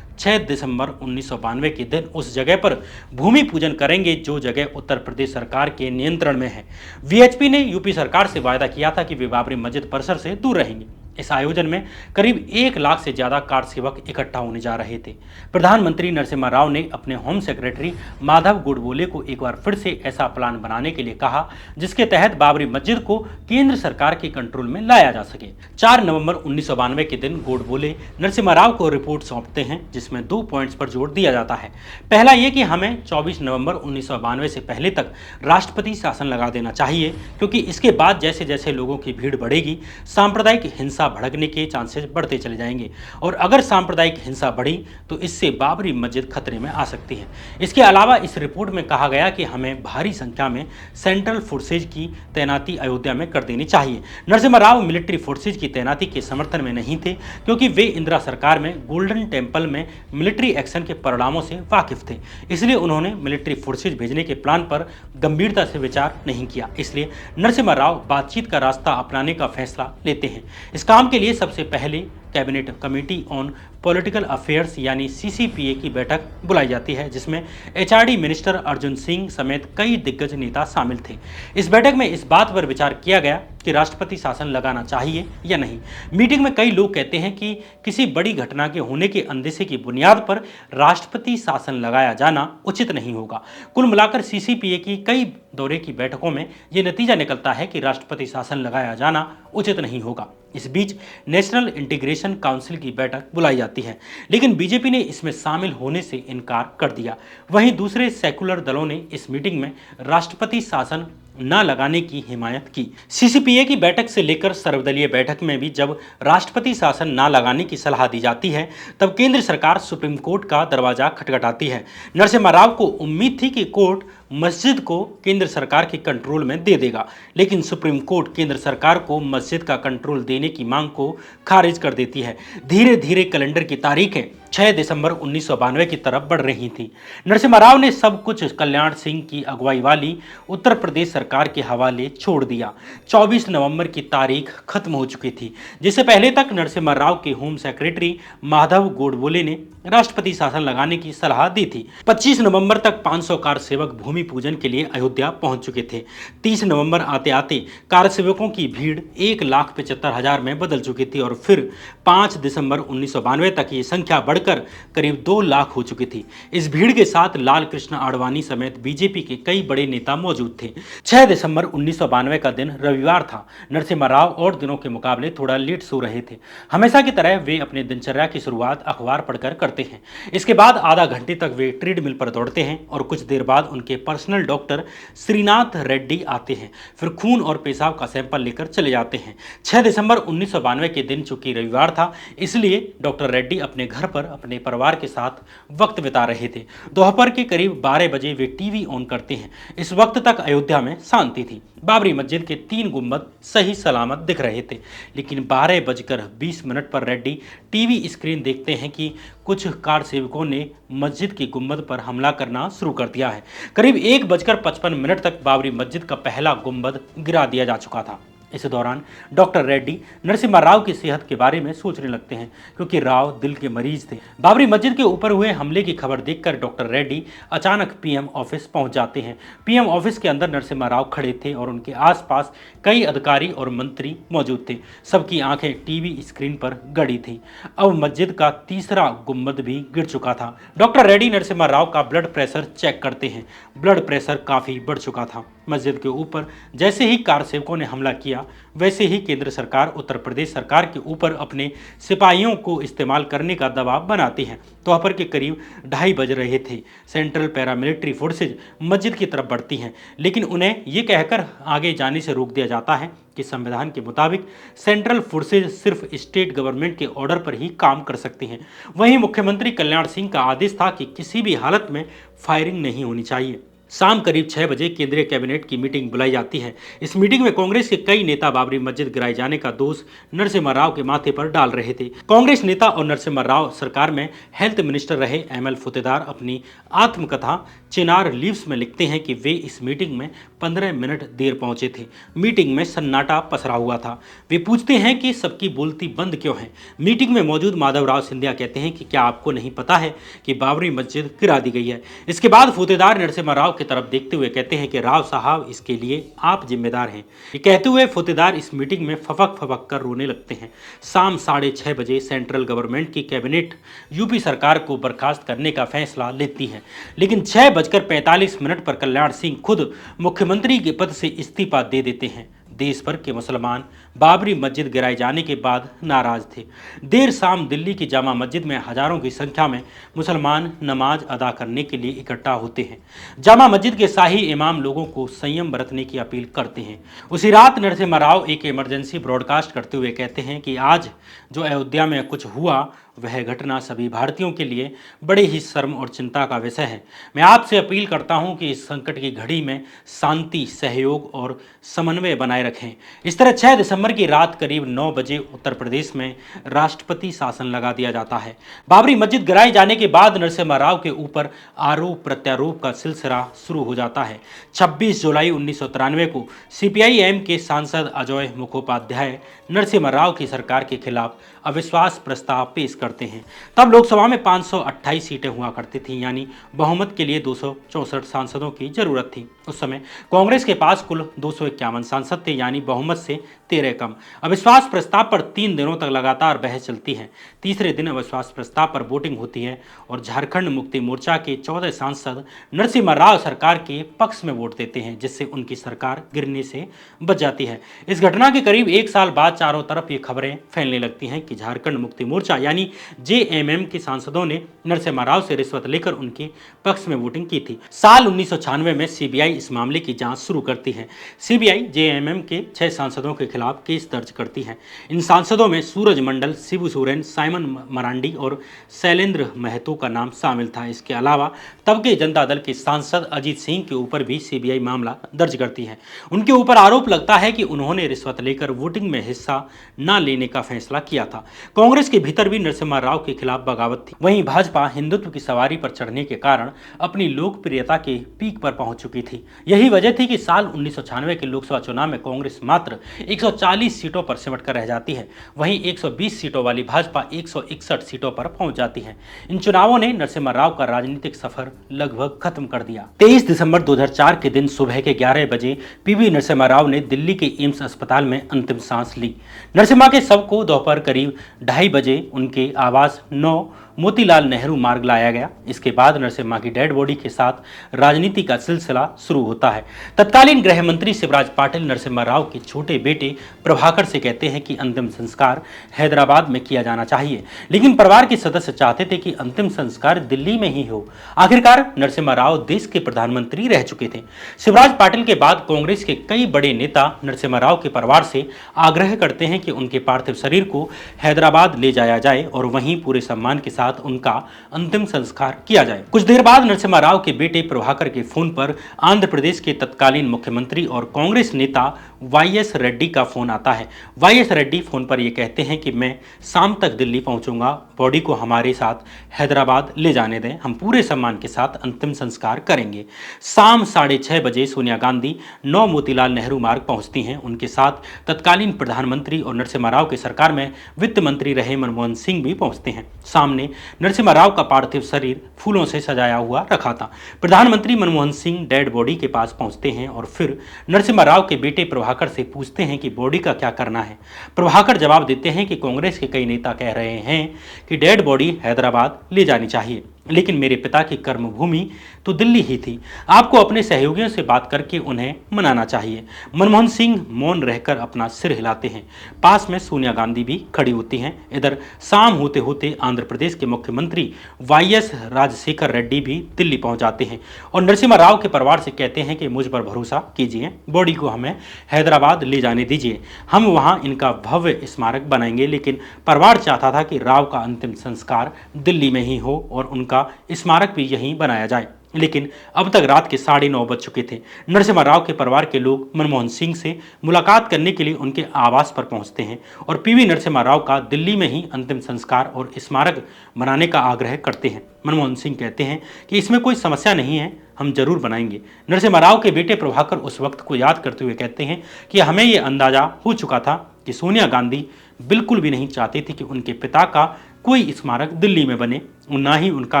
A: 6 दिसंबर 1992 के दिन उस जगह पर भूमि पूजन करेंगे जो जगह उत्तर प्रदेश सरकार के नियंत्रण में है। वीएचपी ने यूपी सरकार से वायदा किया था कि वे बाबरी मस्जिद परिसर से दूर रहेंगे। इस आयोजन में करीब 1 लाख से ज्यादा कार सेवक इकट्ठा होने जा रहे थे। प्रधानमंत्री नरसिम्हा राव ने अपने होम सेक्रेटरी माधव गोडबोले को एक बार फिर से ऐसा प्लान बनाने के लिए कहा जिसके तहत बाबरी मस्जिद को केंद्र सरकार के कंट्रोल में लाया जा सके। 4 नवंबर 1992 के दिन गोडबोले नरसिम्हा राव को रिपोर्ट सौंपते हैं जिसमें 2 पॉइंट्स पर जोर दिया जाता है। पहला ये कि हमें 24 नवंबर 1992 से पहले तक राष्ट्रपति शासन लगा देना चाहिए, क्योंकि इसके बाद जैसे जैसे लोगों की भीड़ बढ़ेगी सांप्रदायिक हिंसा भड़कने के चांसेस बढ़ते चले जाएंगे और अगर सांप्रदायिक हिंसा बढ़ी तो इससे बाबरी मस्जिद खतरे में आ सकती है। इसके अलावा इस रिपोर्ट में कहा गया कि हमें भारी संख्या में सेंट्रल फोर्सेज की तैनाती अयोध्या में कर देनी चाहिए। नरसिम्हा राव मिलिट्री फोर्सेज की तैनाती के समर्थन में नहीं थे क्योंकि वे इंदिरा सरकार में गोल्डन टेम्पल में मिलिट्री एक्शन के परिणामों से वाकिफ थे, इसलिए उन्होंने मिलिट्री फोर्सेज भेजने के प्लान पर गंभीरता से विचार नहीं किया। इसलिए नरसिम्हा राव बातचीत का रास्ता अपनाने का फैसला लेते हैं। इस काम के लिए सबसे पहले cabinet committee on political affairs यानी सीसीपीए की बैठक बुलाई जाती है, जिसमें एचआरडी मिनिस्टर अर्जुन सिंह समेत कई दिग्गज नेता शामिल थे। इस बैठक में इस बात पर विचार किया गया कि राष्ट्रपति शासन लगाना चाहिए या नहीं। मीटिंग में कई लोग कहते हैं कि किसी बड़ी घटना के होने के अंदेशे की बुनियाद पर राष्ट्रपति शासन लगाया जाना उचित नहीं होगा। कुल मिलाकर सीसीपीए की कई दौरे की बैठकों में यह नतीजा निकलता है कि राष्ट्रपति शासन लगाया जाना उचित नहीं होगा। इस बीच नेशनल इंटीग्रेशन काउंसिल की बैठक बुलाई जाती है, लेकिन बीजेपी ने इसमें शामिल होने से इनकार कर दिया। वहीं दूसरे सेकुलर दलों ने इस मीटिंग में राष्ट्रपति शासन न लगाने की हिमायत की। सीसीपीए की बैठक से लेकर सर्वदलीय बैठक में भी जब राष्ट्रपति शासन न लगाने की सलाह दी जाती है, तब केंद्र सरकार सुप्रीम कोर्ट का दरवाजा खटखटाती है। नरसिम्हा राव को उम्मीद थी कि कोर्ट मस्जिद को केंद्र सरकार के कंट्रोल में दे देगा, लेकिन सुप्रीम कोर्ट केंद्र सरकार को मस्जिद का कंट्रोल देने की मांग को खारिज कर देती है। धीरे धीरे कैलेंडर की तारीखें 6 दिसंबर 1992 की तरफ बढ़ रही थी। नरसिम्हा राव ने सब कुछ कल्याण सिंह की अगुवाई वाली उत्तर प्रदेश सरकार के हवाले छोड़ दिया। 24 नवंबर की तारीख खत्म हो चुकी थी, जिससे पहले तक नरसिम्हा राव के होम सेक्रेटरी माधव गोडबोले ने राष्ट्रपति शासन लगाने की सलाह दी थी। 25 नवंबर तक 500 कार सेवक भूमि पूजन के लिए अयोध्या पहुंच चुके थे। 30 नवंबर आते आते कार सेवकों की भीड़ 1,75,000 में बदल चुकी थी और फिर 5 दिसंबर 1992 तक ये संख्या बढ़कर करीब 2 लाख हो चुकी थी। इस भीड़ के साथ लाल कृष्ण आडवाणी समेत बीजेपी के कई बड़े नेता मौजूद थे। 6 दिसंबर 1992 का दिन रविवार था। नरसिम्हा राव और दिनों के मुकाबले थोड़ा लेट सो रहे थे। हमेशा की तरह वे अपने दिनचर्या की शुरुआत अखबार पढ़कर करते हैं। इसके बाद आधा घंटे तक वे ट्रेडमिल पर दौड़ते हैं और कुछ देर बाद उनके पर्सनल डॉक्टर श्रीनाथ रेड्डी आते हैं। फिर खून और पेशाब का सैंपल लेकर चले जाते हैं। 6 दिसंबर 1992 के दिन चूंकि रविवार था, इसलिए डॉक्टर रेड्डी अपने घर पर अपने परिवार के साथ वक्त बिता रहे थे। दोपहर के करीब 12 बजे वे टीवी ऑन करते हैं। इस वक्त तक अयोध्या में शांति थी। बाबरी मस्जिद के 3 गुंबद सही सलामत दिख रहे थे, लेकिन 12:20 पर रेड्डी टीवी स्क्रीन देखते हैं कि कुछ कार सेवकों ने मस्जिद की गुंबद पर हमला करना शुरू कर दिया है। करीब 1:55 तक बाबरी मस्जिद का पहला गुंबद गिरा दिया जा चुका था। इस दौरान डॉक्टर रेड्डी नरसिम्हा राव की सेहत के बारे में सोचने लगते हैं, क्योंकि राव दिल के मरीज थे। बाबरी मस्जिद के ऊपर हुए हमले की खबर देखकर डॉक्टर रेड्डी अचानक पीएम ऑफिस पहुंच जाते हैं। पीएम ऑफिस के अंदर नरसिम्हा राव खड़े थे और उनके आसपास कई अधिकारी और मंत्री मौजूद थे। सबकी आंखें टीवी स्क्रीन पर गड़ी थी। अब मस्जिद का तीसरा गुंबद भी गिर चुका था। डॉक्टर रेड्डी नरसिम्हा राव का ब्लड प्रेशर चेक करते हैं। ब्लड प्रेशर काफी बढ़ चुका था। मस्जिद के ऊपर जैसे ही कार सेवकों ने हमला किया, वैसे ही केंद्र सरकार उत्तर प्रदेश सरकार के ऊपर अपने सिपाहियों को इस्तेमाल करने का दबाव बनाती है। दोपहर के करीब 2:30 बज रहे थे। सेंट्रल पैरामिलिट्री फोर्सेज मस्जिद की तरफ बढ़ती हैं, लेकिन उन्हें ये कहकर आगे जाने से रोक दिया जाता है कि संविधान के मुताबिक सेंट्रल फोर्सेज सिर्फ स्टेट गवर्नमेंट के ऑर्डर पर ही काम कर सकती हैं। वहीं मुख्यमंत्री कल्याण सिंह का आदेश था कि किसी भी हालत में फायरिंग नहीं होनी चाहिए। शाम करीब 6 बजे केंद्रीय कैबिनेट की मीटिंग बुलाई जाती है। इस मीटिंग में कांग्रेस के कई नेता बाबरी मस्जिद गिराए जाने का दोष नरसिम्हा राव के माथे पर डाल रहे थे। कांग्रेस नेता और नरसिम्हा राव सरकार में हेल्थ मिनिस्टर रहे एमएल फतेदार अपनी आत्मकथा चिनार लीव्स में लिखते हैं कि वे इस मीटिंग में 15 मिनट देर पहुंचे थे। मीटिंग में सन्नाटा पसरा हुआ था। वे पूछते हैं कि सबकी बोलती बंद क्यों है। मीटिंग में मौजूद माधवराव सिंधिया कहते हैं कि क्या आपको नहीं पता है कि बाबरी मस्जिद गिरा दी गई है। इसके बाद फतेदार नरसिम्हा राव की तरफ देखते हुए कहते हैं कि राव साहब, इसके लिए आप जिम्मेदार हैं। ये कहते हुए फतेदार इस मीटिंग में फपक फपक कर रोने लगते हैं। शाम 6:30 बजे सेंट्रल गवर्नमेंट की कैबिनेट यूपी सरकार को बर्खास्त करने का फैसला लेती है, लेकिन 6:45 पर कल्याण सिंह खुद मुख्यमंत्री के पद से इस्तीफा दे देते हैं। देश भर के मुसलमान बाबरी मस्जिद गिराए जाने के बाद नाराज थे। देर शाम दिल्ली की जामा मस्जिद में हजारों की संख्या में मुसलमान नमाज अदा करने के लिए इकट्ठा होते हैं। जामा मस्जिद के शाही इमाम लोगों को संयम बरतने की अपील करते हैं। उसी रात नरसिम्हा राव एक इमरजेंसी ब्रॉडकास्ट करते हुए कहते हैं कि आज जो अयोध्या में कुछ हुआ, वह घटना सभी भारतीयों के लिए बड़े ही शर्म और चिंता का विषय है। मैं आपसे अपील करता हूं कि इस संकट की घड़ी में शांति, सहयोग और समन्वय बनाए रखें। इस तरह 6 दिसंबर की रात करीब 9 बजे उत्तर प्रदेश में राष्ट्रपति शासन लगा दिया जाता है। बाबरी मस्जिद गिराए जाने के बाद नरसिम्हा राव के ऊपर आरोप प्रत्यारोप का सिलसिला शुरू हो जाता है। 26 जुलाई 1993 को सीपीआई-एम के सांसद अजय मुखोपाध्याय नरसिम्हा राव की सरकार के खिलाफ अविश्वास प्रस्ताव पेश करते हैं। तब लोकसभा में 528 सीटें हुआ करती थीं, यानी बहुमत के लिए 264 सांसदों की जरूरत थी। उस समय कांग्रेस के पास कुल 251 सांसद थे, यानी बहुमत से 13 कम। अविश्वास प्रस्ताव पर 3 दिनों तक लगातार बहस चलती है। तीसरे दिन अविश्वास प्रस्ताव पर वोटिंग होती है और झारखंड मुक्ति मोर्चा के 14 सांसद नरसिम्हा राव सरकार के पक्ष में वोट देते हैं, जिससे उनकी सरकार गिरने से बच जाती है। इस घटना के करीब 1 साल बाद चारों तरफ ये खबरें फैलने लगती हैं कि झारखंड मुक्ति मोर्चा यानी जेएमएम के सांसदों ने नरसिम्हा राव से रिश्वत लेकर उनके पक्ष में वोटिंग की थी। साल 1996 में सीबीआई इस मामले की जांच शुरू करती है। सीबीआई जेएमएम के 6 सांसदों के खिलाफ केस दर्ज करती है। इन सांसदों में सूरज मंडल, शिबू सोरेन, साइमन मरांडी और शैलेंद्र महतो का नाम शामिल था। इसके अलावा तब के जनता दल के सांसद अजीत सिंह के ऊपर भी सीबीआई मामला दर्ज करती है। उनके ऊपर आरोप लगता है कि उन्होंने रिश्वत लेकर वोटिंग में हिस्सा न लेने का फैसला किया था। कांग्रेस के भीतर भी नरसिम्हा राव के खिलाफ बगावत थी। वहीं भाजपा हिंदुत्व की सवारी पर चढ़ने के कारण अपनी लोकप्रियता के पीक पर पहुंच चुकी थी। यही वजह थी कि साल 1996 के लोकसभा चुनाव में कांग्रेस मात्र 140 सीटों पर सिमट कर रह जाती है। वहीं 120 सीटों वाली भाजपा 161 सीटों पर पहुंच जाती है। इन चुनावों ने नरसिम्हा राव का राजनीतिक सफर लगभग खत्म कर दिया। 23 दिसंबर 2004 के दिन सुबह के 11 बजे पीवी नरसिम्हा राव ने दिल्ली के एम्स अस्पताल में अंतिम सांस ली। नरसिम्हा के शव को दोपहर करीब 2:30 बजे उनके आवास 9 मोतीलाल नेहरू मार्ग लाया गया। इसके बाद नरसिम्हा की डेड बॉडी के साथ राजनीति का सिलसिला शुरू होता है। तत्कालीन गृह मंत्री शिवराज पाटिल नरसिम्हा राव के छोटे बेटे प्रभाकर से कहते हैं कि अंतिम संस्कार हैदराबाद में किया जाना चाहिए, लेकिन परिवार के सदस्य चाहते थे कि अंतिम संस्कार दिल्ली में ही हो। आखिरकार नरसिम्हा राव देश के प्रधानमंत्री रह चुके थे। शिवराज पाटिल के बाद कांग्रेस के कई बड़े नेता नरसिम्हा राव के परिवार से आग्रह करते हैं कि उनके पार्थिव शरीर को हैदराबाद ले जाया जाए और वहीं पूरे सम्मान के साथ उनका अंतिम संस्कार किया जाए। कुछ देर बाद नरसिम्हा राव के बेटे प्रभाकर के फोन पर आंध्र प्रदेश के तत्कालीन मुख्यमंत्री और कांग्रेस नेता वाईएस रेड्डी का फोन आता है। वाईएस रेड्डी फोन पर यह कहते हैं कि मैं शाम तक दिल्ली पहुंचूंगा, बॉडी को हमारे साथ हैदराबाद ले जाने दें, हम पूरे सम्मान के साथ अंतिम संस्कार करेंगे। शाम 6:30 बजे सोनिया गांधी 9 मोतीलाल नेहरू मार्ग पहुंचती हैं। उनके साथ तत्कालीन प्रधानमंत्री और नरसिम्हा राव की सरकार में वित्त मंत्री रहे मनमोहन सिंह भी पहुंचते हैं। सामने नरसिम्हा राव का पार्थिव शरीर फूलों से सजाया हुआ रखा था। प्रधानमंत्री मनमोहन सिंह डेड बॉडी के पास पहुंचते हैं और फिर नरसिम्हा राव के बेटे प्रभाकर से पूछते हैं कि बॉडी का क्या करना है। प्रभाकर जवाब देते हैं कि कांग्रेस के कई नेता कह रहे हैं कि डेड बॉडी हैदराबाद ले जानी चाहिए, लेकिन मेरे पिता की कर्मभूमि तो दिल्ली ही थी। आपको अपने सहयोगियों से बात करके उन्हें मनाना चाहिए। मनमोहन सिंह मौन रहकर अपना सिर हिलाते हैं। पास में सोनिया गांधी भी खड़ी होती हैं। इधर शाम होते होते आंध्र प्रदेश के मुख्यमंत्री वाईएस राजशेखर रेड्डी भी दिल्ली पहुंच जाते हैं और नरसिम्हा राव के परिवार से कहते हैं कि मुझ पर भरोसा कीजिए, बॉडी को हमें हैदराबाद ले जाने दीजिए, हम वहां इनका भव्य स्मारक बनाएंगे। लेकिन परिवार चाहता था कि राव का अंतिम संस्कार दिल्ली में ही हो और उनका स्मारक भी यहीं बनाया जाए। लेकिन अब तक रात के 9:30 बज चुके थे। नरसिम्हा राव के परिवार के लोग मनमोहन सिंह से मुलाकात करने के लिए उनके आवास पर पहुंचते हैं और पीवी नरसिम्हा राव का दिल्ली में ही अंतिम संस्कार और स्मारक बनाने का आग्रह करते हैं। मनमोहन सिंह कहते हैं कि इसमें कोई समस्या नहीं है, हम जरूर बनाएंगे। नरसिम्हा राव के बेटे प्रभाकर उस वक्त को याद करते हुए कहते हैं कि हमें ये अंदाजा हो चुका था कि सोनिया गांधी बिल्कुल भी नहीं चाहती थी कि उनके पिता का कोई स्मारक दिल्ली में बने और ना ही उनका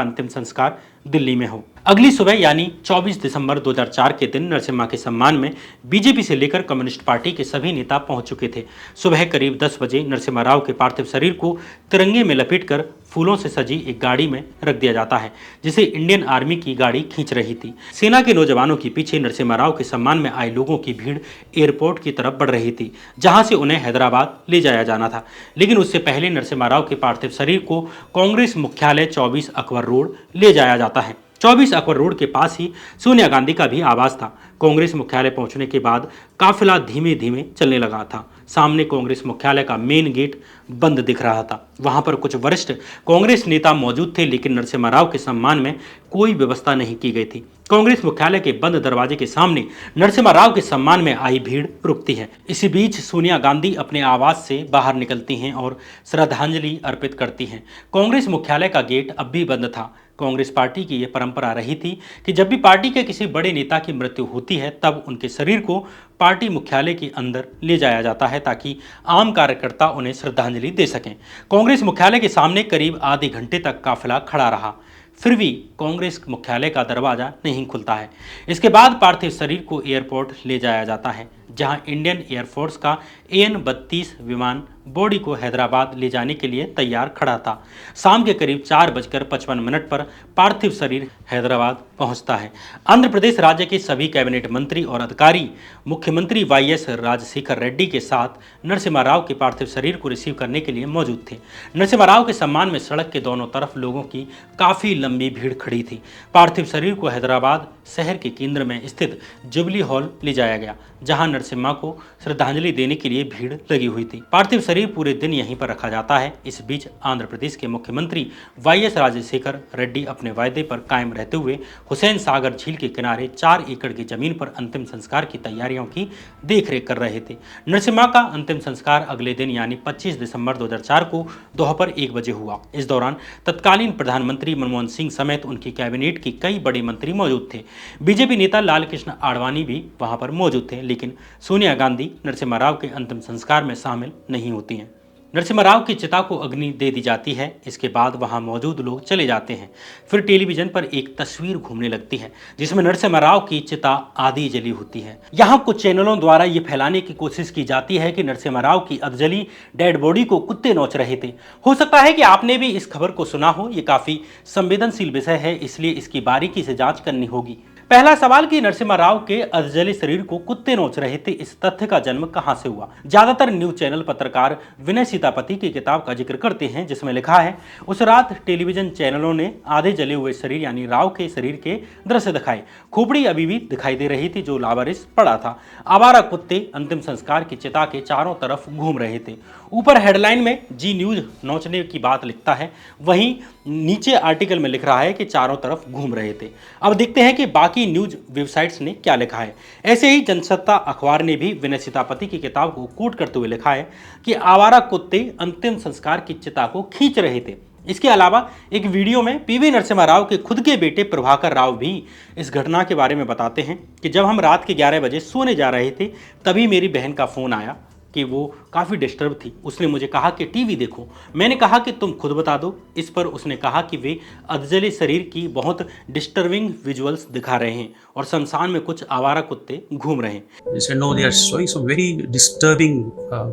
A: अंतिम संस्कार दिल्ली में हो। अगली सुबह यानी 24 दिसंबर 2004 के दिन नरसिम्हा के सम्मान में बीजेपी से लेकर कम्युनिस्ट पार्टी के सभी नेता पहुंच चुके थे। सुबह करीब 10 बजे नरसिम्हा राव के पार्थिव शरीर को तिरंगे में लपेटकर फूलों से सजी एक गाड़ी में रख दिया जाता है, जिसे इंडियन आर्मी की गाड़ी खींच रही थी। सेना के नौजवानों के पीछे नरसिम्हा राव के सम्मान में आए लोगों की भीड़ एयरपोर्ट की तरफ बढ़ रही थी, जहां से उन्हें हैदराबाद ले जाया जाना था। लेकिन उससे पहले नरसिम्हा राव के पार्थिव शरीर को कांग्रेस मुख्यालय 24 अकबर रोड ले जाया जाता है। 24 अकबर रोड के पास ही सोनिया गांधी का भी आवास था। कांग्रेस मुख्यालय पहुंचने के बाद काफिला धीमे धीमे चलने लगा था। सामने कांग्रेस मुख्यालय का मेन गेट बंद दिख रहा था। वहां पर कुछ वरिष्ठ कांग्रेस नेता मौजूद थे, लेकिन नरसिम्हा राव के सम्मान में कोई व्यवस्था नहीं की गई थी। कांग्रेस मुख्यालय के बंद दरवाजे के सामने नरसिम्हा राव के सम्मान में आई भीड़ रुकती है। इसी बीच सोनिया गांधी अपने आवास से बाहर निकलती हैं और श्रद्धांजलि अर्पित करती हैं। कांग्रेस मुख्यालय का गेट अब भी बंद था। कांग्रेस पार्टी की यह परंपरा रही थी कि जब भी पार्टी के किसी बड़े नेता की मृत्यु होती है तब उनके शरीर को पार्टी मुख्यालय के अंदर ले जाया जाता है ताकि आम कार्यकर्ता उन्हें श्रद्धांजलि दे सकें। कांग्रेस मुख्यालय के सामने करीब आधे घंटे तक काफिला खड़ा रहा, फिर भी कांग्रेस मुख्यालय का दरवाजा नहीं खुलता है। इसके बाद पार्थिव शरीर को एयरपोर्ट ले जाया जाता है, जहां इंडियन एयरफोर्स का AN-32 विमान बॉडी को हैदराबाद ले जाने के लिए तैयार खड़ा था। शाम के करीब 4:55 पर पार्थिव शरीर हैदराबाद पहुंचता है। आंध्र प्रदेश राज्य के सभी कैबिनेट मंत्री और अधिकारी मुख्यमंत्री YS राजशेखर रेड्डी के साथ नरसिम्हा राव के पार्थिव शरीर को रिसीव करने के लिए मौजूद थे। नरसिम्हा राव के सम्मान में सड़क के दोनों तरफ लोगों की काफ़ी लंबी भीड़ खड़ी थी। पार्थिव शरीर को हैदराबाद शहर के केंद्र में स्थित जुबली हॉल ले जाया गया, जहां नरसिम्हा को श्रद्धांजलि देने के लिए भीड़ लगी हुई थी। पार्थिव शरीर पूरे दिन यहीं पर रखा जाता है। इस बीच आंध्र प्रदेश के मुख्यमंत्री YS राजशेखर रेड्डी अपने वायदे पर कायम रहते हुए हुसैन सागर झील के किनारे 4 एकड़ की जमीन पर अंतिम संस्कार की तैयारियों की देखरेख कर रहे थे। नरसिम्हा का अंतिम संस्कार अगले दिन यानी 25 दिसंबर 2004 को दोपहर 1 बजे हुआ। इस दौरान तत्कालीन प्रधानमंत्री मनमोहन सिंह समेत उनकी कैबिनेट के कई बड़े मंत्री मौजूद थे। बीजेपी नेता लाल कृष्ण आडवाणी भी वहां पर मौजूद थे, लेकिन सोनिया गांधी नरसिम्हा राव के अंतिम संस्कार में शामिल नहीं होती हैं। नरसिम्हा राव की चिता को अग्नि दे दी जाती है। इसके बाद वहां मौजूद लोग चले जाते हैं। फिर टेलीविजन पर एक तस्वीर घूमने लगती है जिसमें नरसिम्हा राव की चिता आधी जली होती है। यहाँ कुछ चैनलों द्वारा ये फैलाने की कोशिश की जाती है कि नरसिम्हा राव की अधजली डेड बॉडी को कुत्ते नोच रहे थे। हो सकता है कि आपने भी इस खबर को सुना हो। ये काफी संवेदनशील विषय है, इसलिए इसकी बारीकी से जांच करनी होगी। पहला सवाल कि नरसिम्हा राव के अधजले शरीर को कुत्ते नोच रहे थे, इस तथ्य का जन्म कहां से हुआ? ज्यादातर न्यूज चैनल पत्रकार विनय सीतापति की किताब का जिक्र करते हैं, जिसमें लिखा है, उस रात टेलीविजन चैनलों ने आधे जले हुए शरीर यानी राव के शरीर के दृश्य दिखाए। खोपड़ी अभी भी दिखाई दे रही थी जो लावारिस पड़ा था। आवारा कुत्ते अंतिम संस्कार की चिता के चारों तरफ घूम रहे थे। ऊपर हेडलाइन में जी न्यूज नोचने की बात लिखता है, वहीं नीचे आर्टिकल में लिख रहा है कि चारों तरफ घूम रहे थे। अब देखते हैं कि बाकी न्यूज वेबसाइट्स ने क्या लिखा है। ऐसे ही जनसत्ता अखबार ने भी विनय सीतापति की किताब को कोट करते हुए लिखा है कि आवारा कुत्ते अंतिम संस्कार की चिता को खींच रहे थे। इसके अलावा एक वीडियो में PV नरसिम्हा राव के खुद के बेटे प्रभाकर राव भी इस घटना के बारे में बताते हैं कि जब हम रात के 11 बजे सोने जा रहे थे तभी मेरी बहन का फोन आया कि वो काफ़ी डिस्टर्ब थी। उसने मुझे कहा कि टीवी देखो। मैंने कहा कि तुम खुद बता दो। इस पर उसने कहा कि वे अधजले शरीर की बहुत डिस्टर्बिंग विजुअल्स दिखा रहे हैं और शमशान में कुछ आवारा कुत्ते घूम रहे हैं।
D: They said, no, they are showing some very disturbing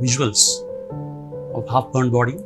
D: visuals of half-burned body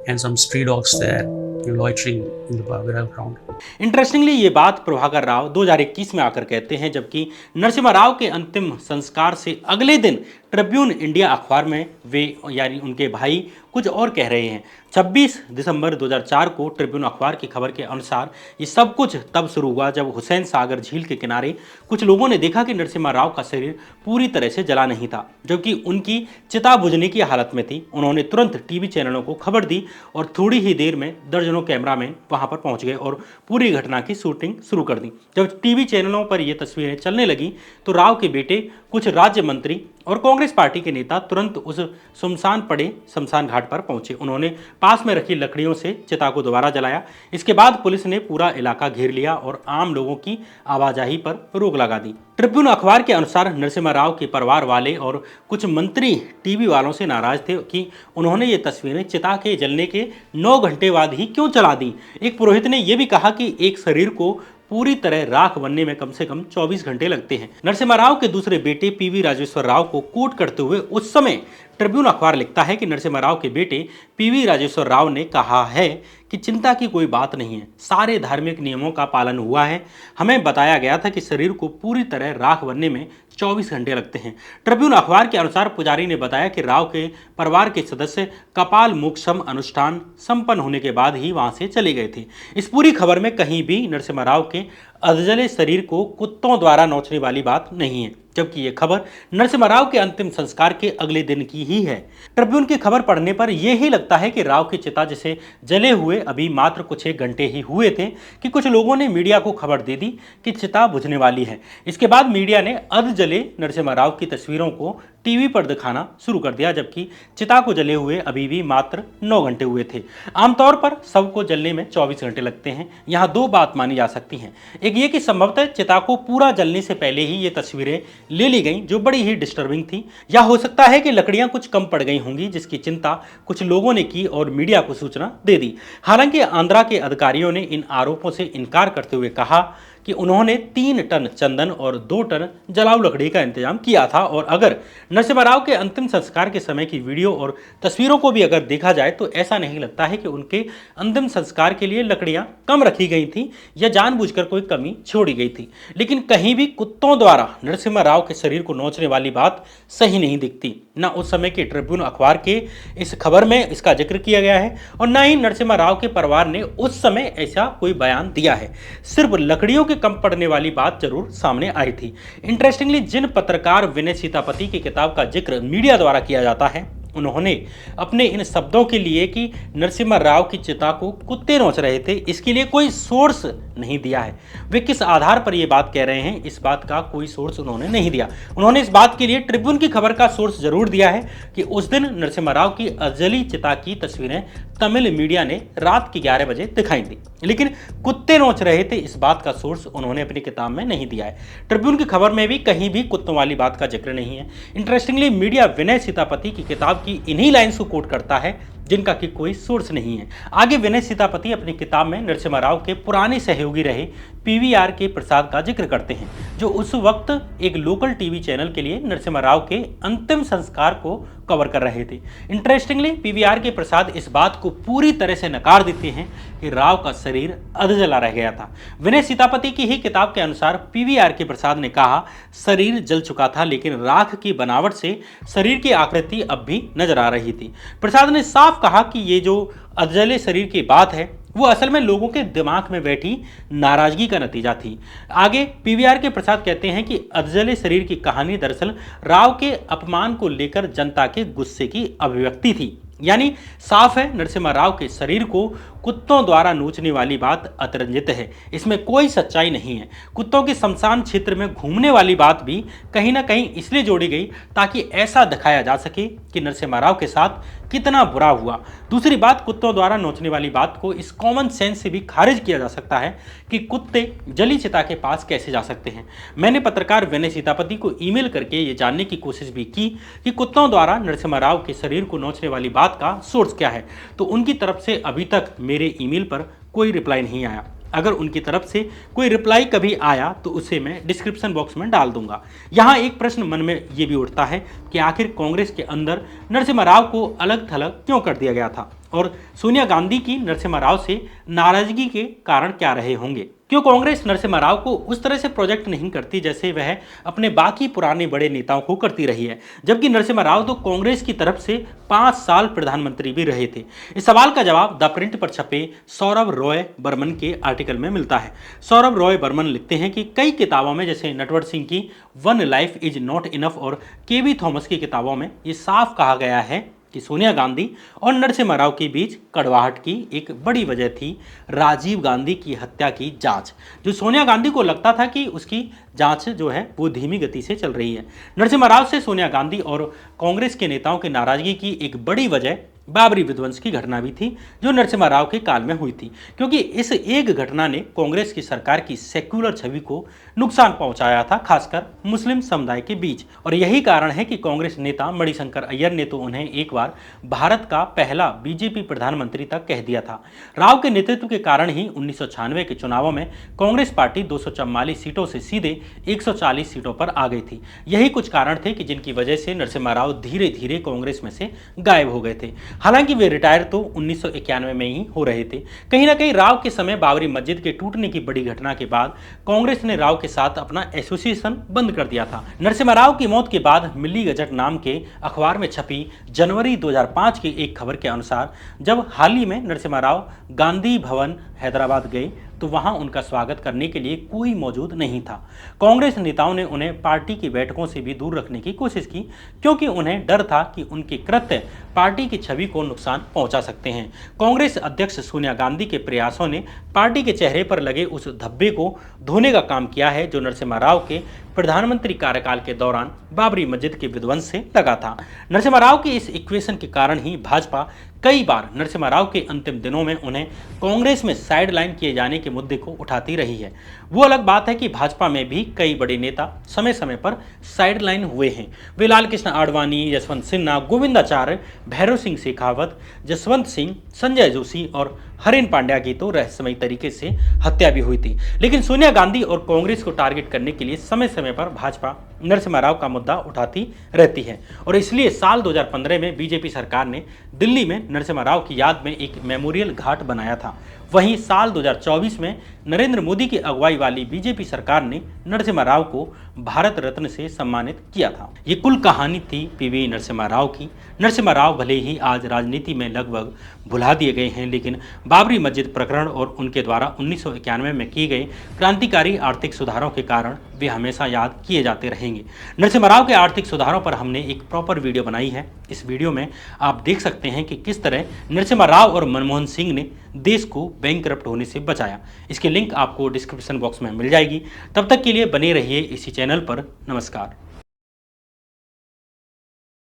D: and some stray dogs there loitering in the burial ground.
A: Interestingly ये बात प्रभाकर राव 2021 में आकर कहते हैं, जबकि नरसिम्हा राव के अंतिम संस्कार से अगले दिन ट्रिब्यून इंडिया अखबार में वे यानी उनके भाई कुछ और कह रहे हैं। 26 दिसंबर 2004 को ट्रिब्यून अखबार की खबर के अनुसार ये सब कुछ तब शुरू हुआ जब हुसैन सागर झील के किनारे कुछ लोगों ने देखा कि नरसिम्हा राव का शरीर पूरी तरह से जला नहीं था, जबकि उनकी चिता बुझने की हालत में थी। उन्होंने तुरंत टीवी चैनलों को खबर दी और थोड़ी ही देर में दर्जनों कैमरामैन वहां पर पहुंच गए और पूरी घटना की शूटिंग शुरू कर दी। जब टीवी चैनलों पर ये तस्वीरें चलने लगी तो राव के बेटे, कुछ राज्य मंत्री और कांग्रेस पार्टी के नेता तुरंत उस सुनसान पड़े शमशान घाट पर पहुंचे। उन्होंने पास में रखी लकड़ियों से चिता को दोबारा जलाया। इसके बाद पुलिस ने पूरा इलाका घेर लिया और आम लोगों की आवाजाही पर रोक लगा दी। ट्रिब्यून अखबार के अनुसार नरसिम्हा राव के परिवार वाले और कुछ मंत्री टीवी वालों से नाराज थे कि उन्होंने ये तस्वीरें चिता के जलने के 9 घंटे बाद ही क्यों चला दी। एक पुरोहित ने यह भी कहा कि एक शरीर को पूरी तरह राख बनने में कम से कम 24 घंटे लगते हैं। नरसिम्हा राव के दूसरे बेटे PV राजेश्वर राव को कोट करते हुए उस समय ट्रिब्यून अखबार लिखता है कि नरसिम्हा राव के बेटे PV राजेश्वर राव ने कहा है कि चिंता की कोई बात नहीं है, सारे धार्मिक नियमों का पालन हुआ है। हमें बताया गया था कि शरीर को पूरी तरह राख बनने में 24 घंटे लगते हैं। ट्रिब्यून अखबार के अनुसार पुजारी ने बताया कि राव के परिवार के सदस्य कपाल मोक्षम अनुष्ठान संपन्न होने के बाद ही वहां से चले गए थे। इस पूरी खबर में कहीं भी नरसिम्हा राव के अधजले शरीर को कुत्तों द्वारा नोचने वाली बात नहीं है। जबकि ये खबर नरसिम्हा राव के अंतिम संस्कार के अगले दिन की ही है। ट्रिब्यून की खबर पढ़ने पर यह ही लगता है कि राव की चिता जिसे जले हुए अभी मात्र कुछ एक घंटे ही हुए थे कि कुछ लोगों ने मीडिया को खबर दे दी कि चिता बुझने वाली है। इसके बाद मीडिया ने अर्ध जले नरसिम्हा राव की तस्वीरों को टीवी पर दिखाना शुरू कर दिया, जबकि चिता को जले हुए अभी भी मात्र 9 घंटे हुए थे। आमतौर पर शव को जलने में 24 घंटे लगते हैं। यहाँ दो बात मानी जा सकती हैं। एक ये कि संभवतः चिता को पूरा जलने से पहले ही ये तस्वीरें ले ली गईं, जो बड़ी ही डिस्टर्बिंग थी, या हो सकता है कि लकड़ियां कुछ कम पड़ गई होंगी, जिसकी चिंता कुछ लोगों ने की और मीडिया को सूचना दे दी। हालांकि आंध्रा के अधिकारियों ने इन आरोपों से इनकार करते हुए कहा कि उन्होंने 3 टन चंदन और 2 टन जलाऊ लकड़ी का इंतजाम किया था, और अगर नरसिम्हा राव के अंतिम संस्कार के समय की वीडियो और तस्वीरों को भी अगर देखा जाए तो ऐसा नहीं लगता है कि उनके अंतिम संस्कार के लिए लकड़ियां कम रखी गई थी या जानबूझकर कोई कमी छोड़ी गई थी। लेकिन कहीं भी कुत्तों द्वारा नरसिम्हा राव के शरीर को नोचने वाली बात सही नहीं दिखती। न उस समय के ट्रिब्यून अखबार के इस खबर में इसका जिक्र किया गया है और न ही नरसिम्हा राव के परिवार ने उस समय ऐसा कोई बयान दिया है। सिर्फ लकड़ियों कम पड़ने वाली बात जरूर सामने आई थी। इंटरेस्टिंगली, जिन पत्रकार विनय सीतापति की किताब का जिक्र मीडिया द्वारा किया जाता है, उन्होंने अपने इन शब्दों के लिए कि नरसिम्हा राव की चिता को कुत्ते नोच रहे थे, इसके लिए कोई सोर्स नहीं दिया है। वे किस आधार पर यह बात कह रहे हैं, इस बात का कोई सोर्स उन्होंने नहीं दिया। उन्होंने इस बात के लिए ट्रिब्यून की खबर का सोर्स जरूर दिया है कि उस दिन नरसिम्हा राव की अजली चिता की तस्वीरें तमिल मीडिया ने रात की 11 बजे दिखाई दी, लेकिन कुत्ते नोच रहे थे इस बात का सोर्स उन्होंने अपनी किताब में नहीं दिया है। ट्रिब्यून की खबर में भी कहीं भी कुत्तों वाली बात का जिक्र नहीं है। इंटरेस्टिंगली, मीडिया विनय सीतापति की किताब की इन्हीं लाइन्स को कोट करता है जिनका कि कोई सोर्स नहीं है। आगे विनय सीतापति अपनी किताब में नरसिम्हा राव के पुराने सहयोगी रहे पीवीआर के प्रसाद का जिक्र करते हैं, जो उस वक्त एक लोकल टीवी चैनल के लिए नरसिम्हा राव के अंतिम संस्कार को कवर कर रहे थे। इंटरेस्टिंगली, पीवीआर के प्रसाद इस बात को पूरी तरह से नकार देते हैं कि राव का शरीर अधजला रह गया था। विनय सीतापति की ही किताब के अनुसार पीवीआर के प्रसाद ने कहा, शरीर जल चुका था, लेकिन राख की बनावट से शरीर की आकृति अब भी नजर आ रही थी। प्रसाद ने साफ कहा कि ये जो अधजले शरीर की बात है वो असल में लोगों के दिमाग में बैठी नाराजगी का नतीजा थी। आगे पीवीआर के प्रसाद कहते हैं कि अधजले शरीर की कहानी दरअसल राव के अपमान को लेकर जनता के गुस्से की अभिव्यक्ति थी। यानी साफ है, नरसिम्हा राव के शरीर को कुत्तों द्वारा नोचने वाली बात अतिरंजित है, इसमें कोई सच्चाई नहीं है। कुत्तों के शमशान क्षेत्र में घूमने वाली बात भी कहीं ना कहीं इसलिए जोड़ी गई ताकि ऐसा दिखाया जा सके कि नरसिम्हा राव के साथ कितना बुरा हुआ। दूसरी बात, कुत्तों द्वारा नोचने वाली बात को इस कॉमन सेंस से भी खारिज किया जा सकता है कि कुत्ते जली चिता के पास कैसे जा सकते हैं। मैंने पत्रकार विनय सीतापति को ईमेल करके ये जानने की कोशिश भी की कि कुत्तों द्वारा नरसिम्हा राव के शरीर को नोचने वाली बात का सोर्स क्या है, तो उनकी तरफ से अभी तक मेरे ईमेल पर कोई रिप्लाई नहीं आया। अगर उनकी तरफ से कोई रिप्लाई कभी आया तो उसे मैं डिस्क्रिप्शन बॉक्स में डाल दूंगा। यहाँ एक प्रश्न मन में ये भी उठता है कि आखिर कांग्रेस के अंदर नरसिम्हा राव को अलग थलग क्यों कर दिया गया था, और सोनिया गांधी की नरसिम्हा राव से नाराजगी के कारण क्या रहे होंगे। क्यों कांग्रेस नरसिम्हा राव को उस तरह से प्रोजेक्ट नहीं करती जैसे वह अपने बाकी पुराने बड़े नेताओं को करती रही है, जबकि नरसिम्हा राव तो कांग्रेस की तरफ से 5 साल प्रधानमंत्री भी रहे थे। इस सवाल का जवाब द प्रिंट पर छपे सौरभ रॉय बर्मन के आर्टिकल में मिलता है। सौरभ रॉय बर्मन लिखते हैं कि कई किताबों में, जैसे नटवर सिंह की one life is not enough और केवी थॉमस की किताबों में, ये साफ कहा गया है कि सोनिया गांधी और नरसिम्हा राव के बीच कड़वाहट की एक बड़ी वजह थी राजीव गांधी की हत्या की जांच, जो सोनिया गांधी को लगता था कि उसकी जांच जो है वो धीमी गति से चल रही है। नरसिम्हा राव से सोनिया गांधी और कांग्रेस के नेताओं की नाराजगी की एक बड़ी वजह बाबरी विध्वंस की घटना भी थी, जो नरसिम्हा राव के काल में हुई थी, क्योंकि इस एक घटना ने कांग्रेस की सरकार की सेक्युलर छवि को नुकसान पहुंचाया था, खासकर मुस्लिम समुदाय के बीच। और यही कारण है कि कांग्रेस नेता मणिशंकर अय्यर ने तो उन्हें एक बार भारत का पहला बीजेपी प्रधानमंत्री तक कह दिया था। राव के नेतृत्व के कारण ही 1996 के चुनावों में कांग्रेस पार्टी 244 सीटों से सीधे 140 सीटों पर आ गई थी। यही कुछ कारण थे कि जिनकी वजह से नरसिम्हा राव धीरे धीरे कांग्रेस में से गायब हो गए थे। हालांकि वे रिटायर तो 1991 में ही हो रहे थे। कहीं ना कहीं राव के समय बाबरी मस्जिद के टूटने की बड़ी घटना के बाद कांग्रेस ने राव के साथ अपना एसोसिएशन बंद कर दिया था। नरसिम्हा राव की मौत के बाद मिली गजट नाम के अखबार में छपी जनवरी 2005 की एक खबर के अनुसार जब हाल ही में नरसिम्हा राव गांधी भवन हैदराबाद गए तो वहां उनका स्वागत करने के लिए कोई मौजूद नहीं था। कांग्रेस नेताओं ने उन्हें पार्टी की बैठकों से भी दूर रखने की कोशिश की, क्योंकि उन्हें डर था कि उनके कृत्य पार्टी की छवि को नुकसान पहुंचा सकते हैं। कांग्रेस अध्यक्ष सोनिया गांधी के प्रयासों ने पार्टी के चेहरे पर लगे उस धब्बे को धोने का काम किया है जो नरसिम्हा राव के प्रधानमंत्री कार्यकाल के दौरान बाबरी मस्जिद के विध्वंस से लगा था। नरसिम्हा राव की इस इक्वेशन के कारण ही भाजपा कई बार नरसिम्हा राव के अंतिम दिनों में उन्हें कांग्रेस में साइडलाइन किए जाने के मुद्दे को उठाती रही है। वो अलग बात है कि भाजपा में भी कई बड़े नेता समय समय पर साइडलाइन हुए हैं। वे लाल कृष्ण आडवाणी, यशवंत सिन्हा, गोविंदाचार्य, भैरव सिंह शेखावत, जसवंत सिंह, संजय जोशी और हरेन पांड्या की तो रहस्यमयी तरीके से हत्या भी हुई थी। लेकिन सोनिया गांधी और कांग्रेस को टारगेट करने के लिए समय समय पर भाजपा नरसिम्हा राव का मुद्दा उठाती रहती है और इसलिए साल 2015 में बीजेपी सरकार ने दिल्ली में नरसिम्हा राव की याद में एक मेमोरियल घाट बनाया था। वहीं साल 2024 में नरेंद्र मोदी की अगुवाई वाली बीजेपी सरकार ने नरसिम्हा राव को भारत रत्न से सम्मानित किया था। ये कुल कहानी थी पीवी नरसिम्हा राव की। नरसिम्हा राव भले ही आज राजनीति में लगभग भुला दिए गए हैं, लेकिन बाबरी मस्जिद प्रकरण और उनके द्वारा 1991 में किए गए क्रांतिकारी आर्थिक सुधारों के कारण वे हमेशा याद किए जाते रहेंगे। नरसिम्हा राव के आर्थिक सुधारों पर हमने एक प्रॉपर वीडियो बनाई है। इस वीडियो में आप देख सकते हैं कि किस तरह नरसिम्हा राव और मनमोहन सिंह ने देश को बैंकरप्ट होने से बचाया। इसकी लिंक आपको डिस्क्रिप्शन बॉक्स में मिल जाएगी। तब तक के लिए बने रहिए इसी चैनल पर। नमस्कार।